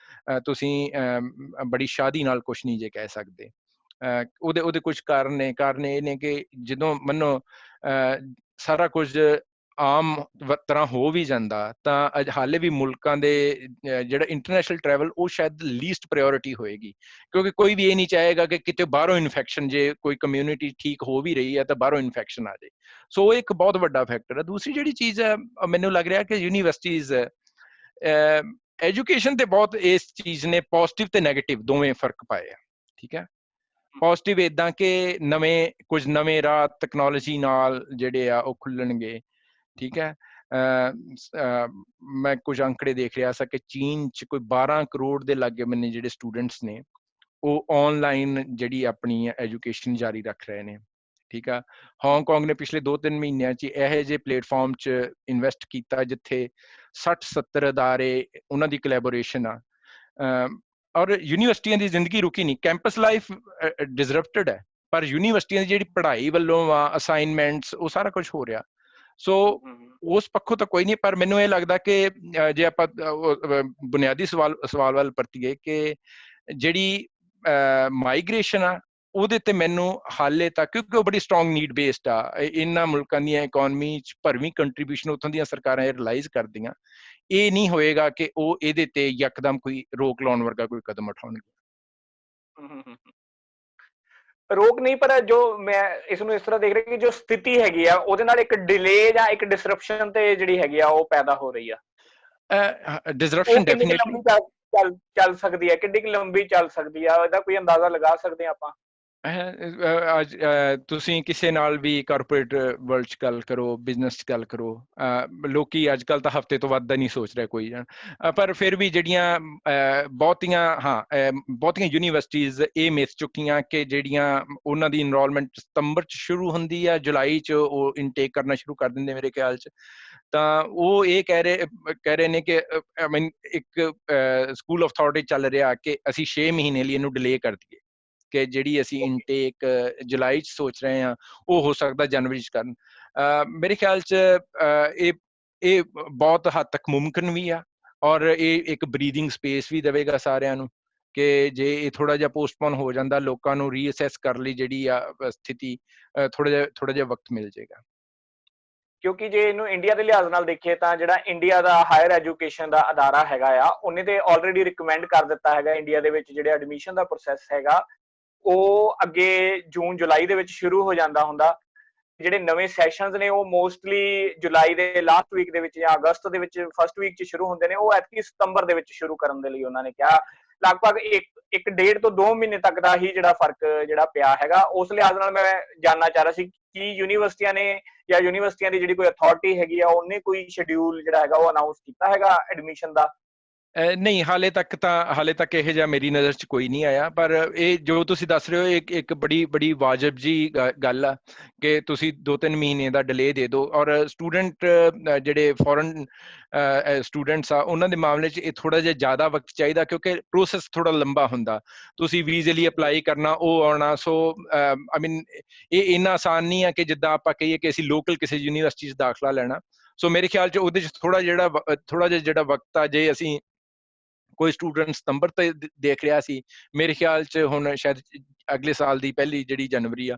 ਤੁਸੀਂ ਬੜੀ ਸ਼ਾਦੀ ਨਾਲ ਕੁਛ ਨਹੀਂ ਜੇ ਕਹਿ ਸਕਦੇ। ਉਹਦੇ ਕੁਝ ਕਾਰਨ ਇਹ ਨੇ ਕਿ ਜਦੋਂ ਮੰਨੋ ਸਾਰਾ ਕੁਝ ਆਮ ਤਰ੍ਹਾਂ ਹੋ ਵੀ ਜਾਂਦਾ ਤਾਂ ਹਾਲੇ ਵੀ ਮੁਲਕਾਂ ਦੇ ਜਿਹੜਾ ਇੰਟਰਨੈਸ਼ਨਲ ਟਰੈਵਲ ਉਹ ਸ਼ਾਇਦ ਲੀਸਟ ਪ੍ਰਾਇੋਰਿਟੀ ਹੋਏਗੀ, ਕਿਉਂਕਿ ਕੋਈ ਵੀ ਇਹ ਨਹੀਂ ਚਾਹੇਗਾ ਕਿ ਕਿਤੇ ਬਾਹਰੋਂ ਇਨਫੈਕਸ਼ਨ, ਜੇ ਕੋਈ ਕਮਿਊਨਿਟੀ ਠੀਕ ਹੋ ਵੀ ਰਹੀ ਹੈ ਤਾਂ ਬਾਹਰੋਂ ਇਨਫੈਕਸ਼ਨ ਆ ਜਾਏ। ਸੋ ਉਹ ਇੱਕ ਬਹੁਤ ਵੱਡਾ ਫੈਕਟਰ ਹੈ। ਦੂਸਰੀ ਜਿਹੜੀ ਚੀਜ਼ ਹੈ, ਮੈਨੂੰ ਲੱਗ ਰਿਹਾ ਕਿ ਯੂਨੀਵਰਸਿਟੀਜ਼ ਐਜੂਕੇਸ਼ਨ ਤੇ ਬਹੁਤ ਇਸ ਚੀਜ਼ ਨੇ ਪੋਜ਼ਿਟਿਵ ਤੇ ਨੈਗੇਟਿਵ ਦੋਵੇਂ ਫਰਕ ਪਾਏ ਆ, ਠੀਕ ਹੈ। ਪੋਜ਼ਿਟਿਵ ਇੱਦਾਂ ਕਿ ਕੁਝ ਨਵੇਂ ਰਾਹ ਟੈਕਨੋਲੋਜੀ ਨਾਲ ਜਿਹੜੇ ਆ ਉਹ ਖੁੱਲਣਗੇ, ਠੀਕ ਹੈ। ਮੈਂ ਕੁਝ ਅੰਕੜੇ ਦੇਖ ਰਿਹਾ ਸੀ ਕਿ ਚੀਨ 'ਚ ਕੋਈ 12 ਕਰੋੜ ਦੇ ਲਾਗੇ ਬੰਨੇ ਜਿਹੜੇ ਸਟੂਡੈਂਟਸ ਨੇ ਉਹ ਆਨਲਾਈਨ ਜਿਹੜੀ ਆਪਣੀ ਐਜੂਕੇਸ਼ਨ ਜਾਰੀ ਰੱਖ ਰਹੇ ਨੇ, ਠੀਕ ਆ। ਹਾਂਗਕਾਂਗ ਨੇ ਪਿਛਲੇ 2-3 ਮਹੀਨਿਆਂ 'ਚ ਇਹੋ ਜਿਹੇ ਪਲੇਟਫਾਰਮ 'ਚ ਇਨਵੈਸਟ ਕੀਤਾ ਜਿੱਥੇ 60-70 ਅਦਾਰੇ ਉਹਨਾਂ ਦੀ ਕੋਲੈਬੋਰੇਸ਼ਨ ਆ। ਔਰ ਯੂਨੀਵਰਸਿਟੀਆਂ ਦੀ ਜ਼ਿੰਦਗੀ ਰੁਕੀ ਨਹੀਂ, ਕੈਂਪਸ ਲਾਈਫ ਡਿਸਰਪਟਡ ਹੈ, ਪਰ ਯੂਨੀਵਰਸਿਟੀਆਂ ਦੀ ਜਿਹੜੀ ਪੜ੍ਹਾਈ ਵੱਲੋਂ ਆ, ਅਸਾਈਨਮੈਂਟਸ, ਉਹ ਸਾਰਾ ਕੁਝ ਹੋ ਰਿਹਾ। ਸੋ ਉਸ ਪੱਖੋਂ ਤਾਂ ਕੋਈ ਨਹੀਂ, ਪਰ ਮੈਨੂੰ ਇਹ ਲੱਗਦਾ ਕਿ ਜੇ ਆਪਾਂ ਬੁਨਿਆਦੀ ਸਵਾਲ ਵੱਲ ਪਰਤੀਏ ਕਿ ਜਿਹੜੀ ਮਾਈਗ੍ਰੇਸ਼ਨ ਆ ਉਹਦੇ ਤੇ ਮੈਨੂੰ ਹਾਲੇ ਤੱਕ, ਕਿਉਂਕਿ ਉਹ ਬੜੀ ਸਟਰੋਂਗ ਨੀਡ ਬੇਸਡ ਆ, ਇਹਨਾਂ ਮੁਲਕਾਂ ਦੀਆਂ ਇਕੋਨਮੀ 'ਚ ਭਰਵੀਂ ਕੰਟਰੀਬਿਊਸ਼ਨ ਉੱਥੋਂ ਦੀਆਂ ਸਰਕਾਰਾਂ ਇਹ ਰਿਲਾਈਜ਼ ਕਰਦੀਆਂ, ਇਹ ਨਹੀਂ ਹੋਏਗਾ ਕਿ ਉਹ ਇਹਦੇ ਤੇ ਯਕਦਮ ਕੋਈ ਰੋਕ ਲਾਉਣ ਵਰਗਾ ਕੋਈ ਕਦਮ ਉਠਾਉਣਗੇ। ਰੋਕ ਨਹੀਂ, ਪਰ ਜੋ ਮੈਂ ਇਸ ਨੂੰ ਇਸ ਤਰ੍ਹਾਂ ਦੇਖ ਰਿਹਾ ਕਿ ਜੋ ਸਥਿਤੀ ਹੈਗੀ ਆ ਉਹਦੇ ਨਾਲ ਇੱਕ ਡਿਲੇ ਜਾਂ ਇੱਕ ਡਿਸਰਪਸ਼ਨ ਤੇ ਜਿਹੜੀ ਹੈਗੀ ਆ ਉਹ ਪੈਦਾ ਹੋ ਰਹੀ ਆ। ਡਿਸਰਪਸ਼ਨ ਡੈਫੀਨਿਟਲੀ ਚੱਲ ਸਕਦੀ ਹੈ, ਕਿੰਨੀ ਕੁ ਲੰਬੀ ਚੱਲ ਸਕਦੀ ਆ, ਇਹਦਾ ਕੋਈ ਅੰਦਾਜ਼ਾ ਲਗਾ ਸਕਦੇ ਆ ਆਪਾਂ? ਤੁਸੀਂ ਕਿਸੇ ਨਾਲ ਵੀ ਕਾਰਪੋਰੇਟ ਵਰਲਡ 'ਚ ਗੱਲ ਕਰੋ, ਬਿਜ਼ਨਸ 'ਚ ਗੱਲ ਕਰੋ, ਲੋਕੀ ਅੱਜ ਕੱਲ੍ਹ ਤਾਂ ਹਫ਼ਤੇ ਤੋਂ ਵੱਧ ਦਾ ਨਹੀਂ ਸੋਚ ਰਿਹਾ ਕੋਈ, ਪਰ ਫਿਰ ਵੀ ਜਿਹੜੀਆਂ ਬਹੁਤੀਆਂ ਯੂਨੀਵਰਸਿਟੀਜ਼ ਇਹ ਮਿਥ ਚੁੱਕੀਆਂ ਕਿ ਜਿਹੜੀਆਂ ਉਹਨਾਂ ਦੀ ਇਨਰੋਲਮੈਂਟ ਸਤੰਬਰ 'ਚ ਸ਼ੁਰੂ ਹੁੰਦੀ ਆ, ਜੁਲਾਈ 'ਚ ਉਹ ਇਨਟੇਕ ਕਰਨਾ ਸ਼ੁਰੂ ਕਰ ਦਿੰਦੇ ਮੇਰੇ ਖਿਆਲ 'ਚ, ਤਾਂ ਉਹ ਇਹ ਕਹਿ ਰਹੇ ਨੇ ਕਿ ਇੱਕ ਸਕੂਲ ਆਫ ਥਾਟ ਚੱਲ ਰਿਹਾ ਕਿ ਅਸੀਂ 6 ਮਹੀਨੇ ਲਈ ਇਹਨੂੰ ਡਿਲੇ ਕਰ ਦਈਏ, ਕਿ ਜਿਹੜੀ ਅਸੀਂ ਇਨਟੇਕ ਜੁਲਾਈ 'ਚ ਸੋਚ ਰਹੇ ਹਾਂ ਉਹ ਹੋ ਸਕਦਾ ਜਨਵਰੀ 'ਚ ਕਰਨ। ਮੇਰੇ ਖਿਆਲ 'ਚ ਇਹ ਬਹੁਤ ਹੱਦ ਤੱਕ ਮੁਮਕਿਨ ਵੀ ਆ, ਔਰ ਇਹ ਇੱਕ ਬਰੀਥਿੰਗ ਸਪੇਸ ਵੀ ਦੇਵੇਗਾ ਸਾਰਿਆਂ ਨੂੰ ਕਿ ਜੇ ਇਹ ਥੋੜਾ ਜਿਹਾ ਪੋਸਟਪੋਨ ਹੋ ਜਾਂਦਾ, ਲੋਕਾਂ ਨੂੰ ਰੀਅਸੈਸ ਕਰਨ ਲਈ ਜਿਹੜੀ ਆ ਸਥਿਤੀ ਥੋੜਾ ਜਿਹਾ ਵਕਤ ਮਿਲ ਜਾਏਗਾ। ਕਿਉਂਕਿ ਜੇ ਇਹਨੂੰ ਇੰਡੀਆ ਦੇ ਲਿਹਾਜ਼ ਨਾਲ ਦੇਖੀਏ ਤਾਂ ਜਿਹੜਾ ਇੰਡੀਆ ਦਾ ਹਾਇਰ ਐਜੂਕੇਸ਼ਨ ਦਾ ਅਦਾਰਾ ਹੈਗਾ ਆ, ਉਹਨੇ ਤੇ ਆਲਰੇਡੀ ਰਿਕਮੈਂਡ ਕਰ ਦਿੱਤਾ ਹੈਗਾ ਇੰਡੀਆ ਦੇ ਵਿੱਚ ਜਿਹੜੇ ਐਡਮਿਸ਼ਨ ਦਾ ਪ੍ਰੋਸੈਸ ਹੈਗਾ ਉਹ ਅੱਗੇ ਜੂਨ ਜੁਲਾਈ ਦੇ ਵਿੱਚ ਸ਼ੁਰੂ ਹੋ ਜਾਂਦਾ ਹੁੰਦਾ। ਜਿਹੜੇ ਨਵੇਂ ਸੈਸ਼ਨਸ ਨੇ ਉਹ ਮੋਸਟਲੀ ਜੁਲਾਈ ਦੇ ਲਾਸਟ ਵੀਕ ਦੇ ਵਿੱਚ ਜਾਂ ਅਗਸਤ ਦੇ ਵਿੱਚ ਫਸਟ ਵੀਕ 'ਚ ਸ਼ੁਰੂ ਹੁੰਦੇ ਨੇ, ਉਹ ਐਤਕੀ ਸਤੰਬਰ ਦੇ ਵਿੱਚ ਸ਼ੁਰੂ ਕਰਨ ਦੇ ਲਈ ਉਹਨਾਂ ਨੇ ਕਿਹਾ। ਲਗਭਗ ਇੱਕ ਡੇਢ ਤੋਂ 2 ਮਹੀਨੇ ਤੱਕ ਦਾ ਹੀ ਜਿਹੜਾ ਫਰਕ ਜਿਹੜਾ ਪਿਆ ਹੈਗਾ। ਉਸ ਲਿਹਾਜ਼ ਨਾਲ ਮੈਂ ਜਾਣਨਾ ਚਾਹ ਰਿਹਾ ਸੀ ਕਿ ਯੂਨੀਵਰਸਿਟੀਆਂ ਨੇ ਜਾਂ ਯੂਨੀਵਰਸਿਟੀਆਂ ਦੀ ਜਿਹੜੀ ਕੋਈ ਅਥਾਰਟੀ ਹੈਗੀ ਆ ਉਹਨੇ ਕੋਈ ਸ਼ਡਿਊਲ ਜਿਹੜਾ ਹੈਗਾ ਉਹ ਅਨਾਉਂਸ ਕੀਤਾ ਹੈਗਾ ਐਡਮਿਸ਼ਨ ਦਾ? ਨਹੀਂ, ਹਾਲੇ ਤੱਕ ਇਹ ਜਿਹਾ ਮੇਰੀ ਨਜ਼ਰ 'ਚ ਕੋਈ ਨਹੀਂ ਆਇਆ। ਪਰ ਇਹ ਜੋ ਤੁਸੀਂ ਦੱਸ ਰਹੇ ਹੋ ਇੱਕ ਬੜੀ ਵਾਜਬ ਜੀ ਗੱਲ ਆ ਕਿ ਤੁਸੀਂ 2-3 ਮਹੀਨੇ ਦਾ ਡਿਲੇ ਦੇ ਦਿਓ। ਔਰ ਸਟੂਡੈਂਟ ਜਿਹੜੇ ਫੋਰਨ ਸਟੂਡੈਂਟਸ ਆ ਉਹਨਾਂ ਦੇ ਮਾਮਲੇ 'ਚ ਇਹ ਥੋੜਾ ਜਿਹਾ ਜ਼ਿਆਦਾ ਵਕਤ ਚਾਹੀਦਾ, ਕਿਉਂਕਿ ਪ੍ਰੋਸੈਸ ਥੋੜਾ ਲੰਬਾ ਹੁੰਦਾ। ਤੁਸੀਂ ਵੀਜ਼ੇ ਲਈ ਅਪਲਾਈ ਕਰਨਾ, ਉਹ ਆਉਣਾ। ਸੋ ਆਈ ਮੀਨ ਇਹ ਇੰਨਾ ਆਸਾਨ ਨਹੀਂ ਆ ਕਿ ਜਿੱਦਾਂ ਆਪਾਂ ਕਹੀਏ ਕਿ ਅਸੀਂ ਲੋਕਲ ਕਿਸੇ ਯੂਨੀਵਰਸਿਟੀ 'ਚ ਦਾਖਲਾ ਲੈਣਾ। ਸੋ ਮੇਰੇ ਖਿਆਲ 'ਚ ਉਹਦੇ 'ਚ ਥੋੜਾ ਜਿਹਾ ਜਿਹੜਾ ਵਕਤ ਆ, ਜੇ ਅਸੀਂ ਕੋਈ ਸਟੂਡੈਂਟ ਸਤੰਬਰ ਤੇ ਦੇਖ ਰਿਹਾ ਸੀ, ਮੇਰੇ ਖਿਆਲ 'ਚ ਹੁਣ ਸ਼ਾਇਦ ਅਗਲੇ ਸਾਲ ਦੀ ਪਹਿਲੀ ਜਿਹੜੀ ਜਨਵਰੀ ਆ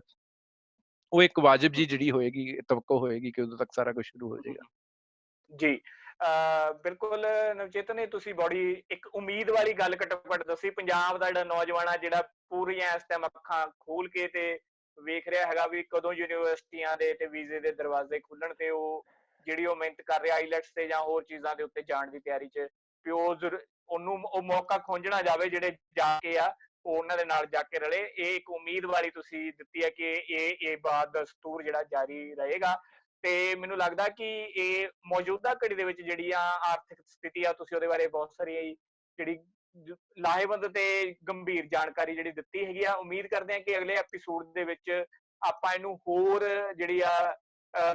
ਉਹ ਇੱਕ ਵਾਜਬ ਜੀ ਜਿਹੜੀ ਹੋਏਗੀ, ਤਵੱਕੋ ਹੋਏਗੀ ਕਿ ਉਦੋਂ ਤੱਕ ਸਾਰਾ ਕੁਝ ਸ਼ੁਰੂ ਹੋ ਜਾਏਗਾ। ਜੀ ਬਿਲਕੁਲ ਨਵਚੇਤਨ, ਤੁਸੀਂ ਬੜੀ ਇੱਕ ਉਮੀਦ ਵਾਲੀ ਗੱਲ ਘੱਟੋ-ਘੱਟ ਦੱਸੀ। ਪੰਜਾਬ ਦਾ ਜਿਹੜਾ ਨੌਜਵਾਨ ਆ ਜਿਹੜਾ ਪੂਰੀਆਂ ਇਸ ਟਾਈਮ ਅੱਖਾਂ ਖੋਲ ਕੇ ਤੇ ਵੇਖ ਰਿਹਾ ਹੈਗਾ ਵੀ ਕਦੋਂ ਯੂਨੀਵਰਸਿਟੀਆਂ ਦੇ ਤੇ ਵੀਜ਼ੇ ਦੇ ਦਰਵਾਜ਼ੇ ਖੁੱਲਣ ਤੇ ਉਹ ਜਿਹੜੀ ਉਹ ਮਿਹਨਤ ਕਰ ਰਿਹਾ ਆਈਲੈਟਸ ਤੇ ਜਾਂ ਹੋਰ ਚੀਜ਼ਾਂ ਦੇ ਉੱਤੇ ਜਾਣ ਦੀ ਤਿਆਰੀ 'ਚ, ਵੀ ਉਹਨੂੰ ਉਹ ਮੌਕਾ ਖੁੰਝਣਾ ਜਾਵੇ ਜਿਹੜੇ ਜਾ ਕੇ ਆ ਉਹ ਉਹਨਾਂ ਦੇ ਨਾਲ ਜਾ ਕੇ ਰਲੇ। ਇਹ ਇੱਕ ਉਮੀਦ ਵਾਲੀ ਤੁਸੀਂ ਦਿੱਤੀ ਹੈ ਕਿ ਇਹ ਬਾਤ ਦਸਤੂਰ ਜਿਹੜਾ ਜਾਰੀ ਰਹੇਗਾ। ਤੇ ਮੈਨੂੰ ਲੱਗਦਾ ਕਿ ਇਹ ਮੌਜੂਦਾ ਘੜੀ ਦੇ ਵਿੱਚ ਜਿਹੜੀ ਆ ਆਰਥਿਕ ਸਥਿਤੀ ਆ, ਤੁਸੀਂ ਉਹਦੇ ਬਾਰੇ ਬਹੁਤ ਸਾਰੀ ਜਿਹੜੀ ਲਾਹੇਵੰਦ ਤੇ ਗੰਭੀਰ ਜਾਣਕਾਰੀ ਜਿਹੜੀ ਦਿੱਤੀ ਹੈਗੀ ਆ। ਉਮੀਦ ਕਰਦੇ ਹਾਂ ਕਿ ਅਗਲੇ ਐਪੀਸੋਡ ਦੇ ਵਿੱਚ ਆਪਾਂ ਇਹਨੂੰ ਹੋਰ ਜਿਹੜੀ ਆ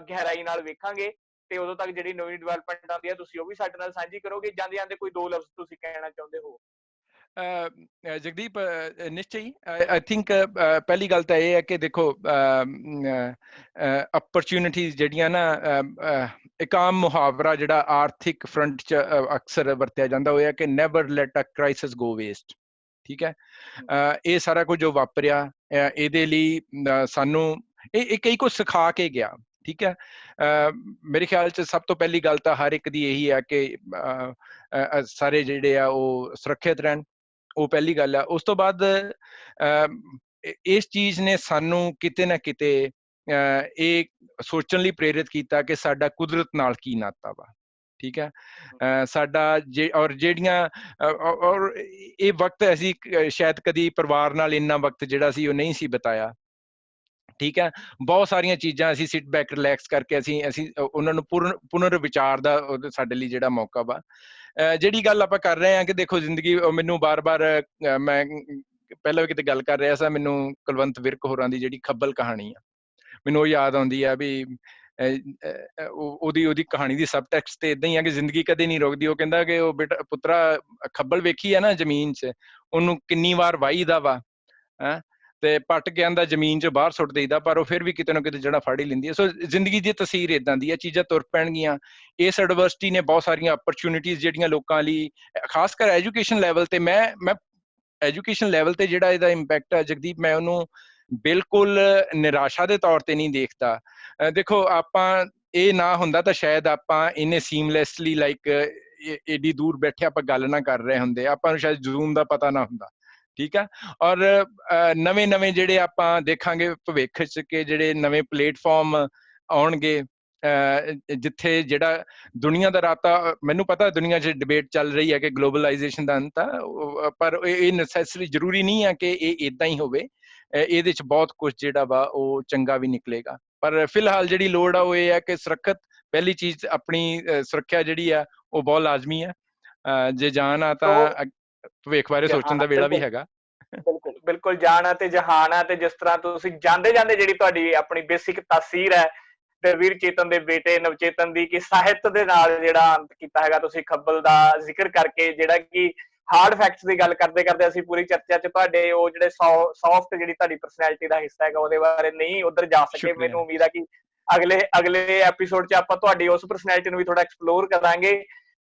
ਗਹਿਰਾਈ ਨਾਲ ਵੇਖਾਂਗੇ ਤੇ ਉਦੋਂ ਤੱਕ ਜਿਹੜੀ ਨਵੀਂ ਡਿਵੈਲਪਮੈਂਟ ਆਉਂਦੀ ਹੈ ਤੁਸੀਂ ਉਹ ਵੀ ਸਾਡੇ ਨਾਲ ਸਾਂਝੀ ਕਰੋਗੇ। ਜਾਂਦੇ ਜਾਂਦੇ ਕੋਈ 2 ਲਫ਼ਜ਼ ਤੁਸੀਂ ਕਹਿਣਾ ਚਾਹੁੰਦੇ ਹੋ? ਜਗਦੀਪ, ਨਿਸ਼ਚੈ ਹੀ ਆਈ ਥਿੰਕ ਪਹਿਲੀ ਗੱਲ ਤਾਂ ਇਹ ਹੈ ਕਿ ਦੇਖੋ ਅਪਰਚੂਨਿਟੀਜ਼ ਜਿਹੜੀਆਂ ਨਾ, ਇੱਕ ਆਮ ਮੁਹਾਵਰਾ ਜਿਹੜਾ ਆਰਥਿਕ ਫਰੰਟ 'ਚ ਅਕਸਰ ਵਰਤਿਆ ਜਾਂਦਾ ਉਹ ਹੈ ਕਿ ਨੈਵਰ ਲੈਟ ਅ ਕ੍ਰਾਈਸਿਸ ਗੋ ਵੇਸਟ। ਠੀਕ ਹੈ, ਇਹ ਸਾਰਾ ਕੁਝ ਜੋ ਵਾਪਰਿਆ ਇਹਦੇ ਲਈ ਸਾਨੂੰ ਇਹ ਕਈ ਕੁਝ ਸਿਖਾ ਕੇ ਗਿਆ। ਠੀਕ ਹੈ, ਮੇਰੇ ਖਿਆਲ 'ਚ ਸਭ ਤੋਂ ਪਹਿਲੀ ਗੱਲ ਤਾਂ ਹਰ ਇੱਕ ਦੀ ਇਹੀ ਹੈ ਕਿ ਸਾਰੇ ਜਿਹੜੇ ਆ ਉਹ ਸੁਰੱਖਿਅਤ ਰਹਿਣ। ਉਹ ਪਹਿਲੀ ਗੱਲ ਆ। ਉਸ ਤੋਂ ਬਾਅਦ ਇਸ ਚੀਜ਼ ਨੇ ਸਾਨੂੰ ਕਿਤੇ ਨਾ ਕਿਤੇ ਇਹ ਸੋਚਣ ਲਈ ਪ੍ਰੇਰਿਤ ਕੀਤਾ ਕਿ ਸਾਡਾ ਕੁਦਰਤ ਨਾਲ ਕੀ ਨਾਤਾ ਵਾ। ਠੀਕ ਹੈ, ਸਾਡਾ ਜਿਹੜੀਆਂ ਔਰ ਇਹ ਵਕਤ ਅਸੀਂ ਸ਼ਾਇਦ ਕਦੀ ਪਰਿਵਾਰ ਨਾਲ ਇੰਨਾ ਵਕਤ ਜਿਹੜਾ ਸੀ ਉਹ ਨਹੀਂ ਸੀ ਬਿਤਾਇਆ। ਠੀਕ ਹੈ, ਬਹੁਤ ਸਾਰੀਆਂ ਚੀਜ਼ਾਂ ਅਸੀਂ ਸਿਟ ਬੈਕ ਰਿਲੈਕਸ ਕਰਕੇ ਅਸੀਂ ਉਹਨਾਂ ਨੂੰ ਪੁਨਰ ਵਿਚਾਰ ਦਾ ਸਾਡੇ ਲਈ ਜਿਹੜਾ ਮੌਕਾ ਵਾ। ਜਿਹੜੀ ਗੱਲ ਆਪਾਂ ਕਰ ਰਹੇ ਹਾਂ ਕਿ ਦੇਖੋ ਜ਼ਿੰਦਗੀ, ਮੈਨੂੰ ਬਾਰ-ਬਾਰ ਮੈਂ ਪਹਿਲਾਂ ਵੀ ਕਿਤੇ ਗੱਲ ਕਰ ਰਿਹਾ ਸਾਂ, ਮੈਨੂੰ ਕੁਲਵੰਤ ਵਿਰਕ ਹੋਰਾਂ ਦੀ ਜਿਹੜੀ ਖੱਬਲ ਕਹਾਣੀ ਆ ਮੈਨੂੰ ਉਹ ਯਾਦ ਆਉਂਦੀ ਆ ਵੀ ਉਹਦੀ ਕਹਾਣੀ ਦੀ ਸਬ ਟੈਕਸਟ ਤੇ ਇਦਾਂ ਹੀ ਆ ਕਿ ਜ਼ਿੰਦਗੀ ਕਦੇ ਨਹੀਂ ਰੁਕਦੀ। ਉਹ ਕਹਿੰਦਾ ਕਿ ਉਹ ਬੇਟਾ ਪੁੱਤਰਾ ਖੱਬਲ ਵੇਖੀ ਆ ਨਾ ਜ਼ਮੀਨ 'ਚ, ਉਹਨੂੰ ਕਿੰਨੀ ਵਾਰ ਵਾਹੀਦਾ ਵਾ ਤੇ ਪੱਟ ਕੇ ਆਂਦਾ ਜ਼ਮੀਨ 'ਚ ਬਾਹਰ ਸੁੱਟ ਦੇਈਦਾ, ਪਰ ਉਹ ਫਿਰ ਵੀ ਕਿਤੇ ਨਾ ਕਿਤੇ ਜਿਹੜਾ ਫੜ ਹੀ ਲੈਂਦੀ ਹੈ। ਸੋ ਜ਼ਿੰਦਗੀ ਦੀ ਤਸਵੀਰ ਇਦਾਂ ਦੀ ਹੈ, ਚੀਜ਼ਾਂ ਤੁਰ ਪੈਣਗੀਆਂ। ਇਸ ਯੂਨੀਵਰਸਿਟੀ ਨੇ ਬਹੁਤ ਸਾਰੀਆਂ ਅਪਰਚੂਨਿਟੀਜ਼ ਜਿਹੜੀਆਂ ਲੋਕਾਂ ਲਈ, ਖਾਸ ਕਰ ਐਜੂਕੇਸ਼ਨ ਲੈਵਲ ਤੇ, ਮੈਂ ਐਜੂਕੇਸ਼ਨ ਲੈਵਲ ਤੇ ਜਿਹੜਾ ਇਹਦਾ ਇੰਪੈਕਟ ਹੈ ਜਗਦੀਪ, ਮੈਂ ਉਹਨੂੰ ਬਿਲਕੁਲ ਨਿਰਾਸ਼ਾ ਦੇ ਤੌਰ ਤੇ ਨਹੀਂ ਦੇਖਦਾ। ਦੇਖੋ, ਆਪਾਂ ਇਹ ਨਾ ਹੁੰਦਾ ਤਾਂ ਸ਼ਾਇਦ ਆਪਾਂ ਇੰਨੇ ਸੀਮਲੈਸਲੀ ਲਾਈਕ ਏਡੀ ਦੂਰ ਬੈਠੇ ਆਪਾਂ ਗੱਲ ਨਾ ਕਰ ਰਹੇ ਹੁੰਦੇ, ਆਪਾਂ ਨੂੰ ਸ਼ਾਇਦ ਜ਼ੂਮ ਦਾ ਪਤਾ ਨਾ ਹੁੰਦਾ। ਠੀਕ ਆ, ਔਰ ਨਵੇਂ ਜਿਹੜੇ ਆਪਾਂ ਦੇਖਾਂਗੇ ਭਵਿੱਖ 'ਚ ਕਿ ਜਿਹੜੇ ਨਵੇਂ ਪਲੇਟਫਾਰਮ ਆਉਣਗੇ ਜਿੱਥੇ ਜਿਹੜਾ ਦੁਨੀਆ ਦਾ ਰਾਤਾ, ਮੈਨੂੰ ਪਤਾ ਦੁਨੀਆ 'ਚ ਡਿਬੇਟ ਚੱਲ ਰਹੀ ਹੈ ਕਿ ਗਲੋਬਲਾਈਜੇਸ਼ਨ ਦਾ ਅੰਤ ਆ, ਪਰ ਇਹ ਨੈਸੈਸਰੀ ਜ਼ਰੂਰੀ ਨਹੀਂ ਹੈ ਕਿ ਇਹ ਇਦਾਂ ਹੀ ਹੋਵੇ। ਇਹਦੇ 'ਚ ਬਹੁਤ ਕੁਝ ਜਿਹੜਾ ਵਾ ਉਹ ਚੰਗਾ ਵੀ ਨਿਕਲੇਗਾ। ਪਰ ਫਿਲਹਾਲ ਜਿਹੜੀ ਲੋੜ ਆ ਉਹ ਇਹ ਹੈ ਕਿ ਸੁਰੱਖਿਅਤ, ਪਹਿਲੀ ਚੀਜ਼ ਆਪਣੀ ਸੁਰੱਖਿਆ ਜਿਹੜੀ ਆ ਉਹ ਬਹੁਤ ਲਾਜ਼ਮੀ ਆ। ਜੇ ਜਾਨ ਆ ਤਾਂ ਭਵਿੱਖ ਬਾਰੇ ਸੋਚਣ ਦਾ ਵੇਲਾ ਵੀ ਹੈਗਾ। ਬਿਲਕੁਲ ਜਾਨ ਆ ਤੇ ਜਹਾਨ ਆ। ਤੇ ਜਿਸ ਤਰ੍ਹਾਂ ਤੁਸੀਂ ਜਾਂਦੇ ਜਿਹੜੀ ਤੁਹਾਡੀ ਆਪਣੀ ਬੇਸਿਕ ਤਾਸੀਰ ਹੈ ਤੇ ਵੀਰ ਚੇਤਨ ਦੇ ਬੇਟੇ ਨਵਚੇਤਨ ਦੀ, ਕਿ ਸਾਹਿਤ ਦੇ ਨਾਲ ਜਿਹੜਾ ਅੰਤ ਕੀਤਾ ਹੈਗਾ ਤੁਸੀਂ ਖੱਬਲ ਦਾ ਜ਼ਿਕਰ ਕਰਕੇ, ਜਿਹੜਾ ਕਿ ਹਾਰਡ ਫੈਕਟਸ ਦੀ ਗੱਲ ਕਰਦੇ ਕਰਦੇ ਅਸੀਂ ਪੂਰੀ ਚਰਚਾ 'ਚ ਤੁਹਾਡੇ ਉਹ ਜਿਹੜੇ ਸੌਫਟ ਜਿਹੜੀ ਤੁਹਾਡੀ ਪਰਸਨੈਲਿਟੀ ਦਾ ਹਿੱਸਾ ਹੈਗਾ ਉਹਦੇ ਬਾਰੇ ਨਹੀਂ ਉੱਧਰ ਜਾ ਸਕੇ। ਮੈਨੂੰ ਉਮੀਦ ਆ ਕਿ ਅਗਲੇ ਐਪੀਸੋਡ 'ਚ ਆਪਾਂ ਤੁਹਾਡੀ ਉਸ ਪਰਸਨੈਲਿਟੀ ਨੂੰ ਵੀ ਥੋੜਾ ਐਕਸਪਲੋਰ ਕਰਾਂਗੇ।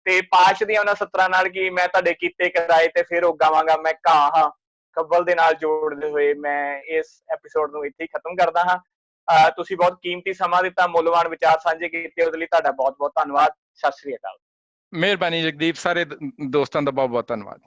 ਤੇ ਪਾਸ਼ ਦੀਆਂ ਉਹਨਾਂ ਸਤਰਾਂ ਨਾਲ ਕਿ ਮੈਂ ਤੁਹਾਡੇ ਕੀਤੇ ਕਿਰਾਏ ਤੇ ਫਿਰ ਉਗਾਵਾਂਗਾ, ਮੈਂ ਘਾਹ ਹਾਂ ਕੱਵਲ ਦੇ ਨਾਲ ਜੋੜਦੇ ਹੋਏ ਮੈਂ ਇਸ ਐਪੀਸੋਡ ਨੂੰ ਇੱਥੇ ਹੀ ਖਤਮ ਕਰਦਾ ਹਾਂ। ਤੁਸੀਂ ਬਹੁਤ ਕੀਮਤੀ ਸਮਾਂ ਦਿੱਤਾ, ਮੁੱਲਵਾਨ ਵਿਚਾਰ ਸਾਂਝੇ ਕੀਤੇ, ਉਹਦੇ ਲਈ ਤੁਹਾਡਾ ਬਹੁਤ ਬਹੁਤ ਧੰਨਵਾਦ। ਸਤਿ ਸ੍ਰੀ ਅਕਾਲ। ਮਿਹਰਬਾਨੀ ਜਗਦੀਪ, ਸਾਰੇ ਦੋਸਤਾਂ ਦਾ ਬਹੁਤ ਬਹੁਤ ਧੰਨਵਾਦ।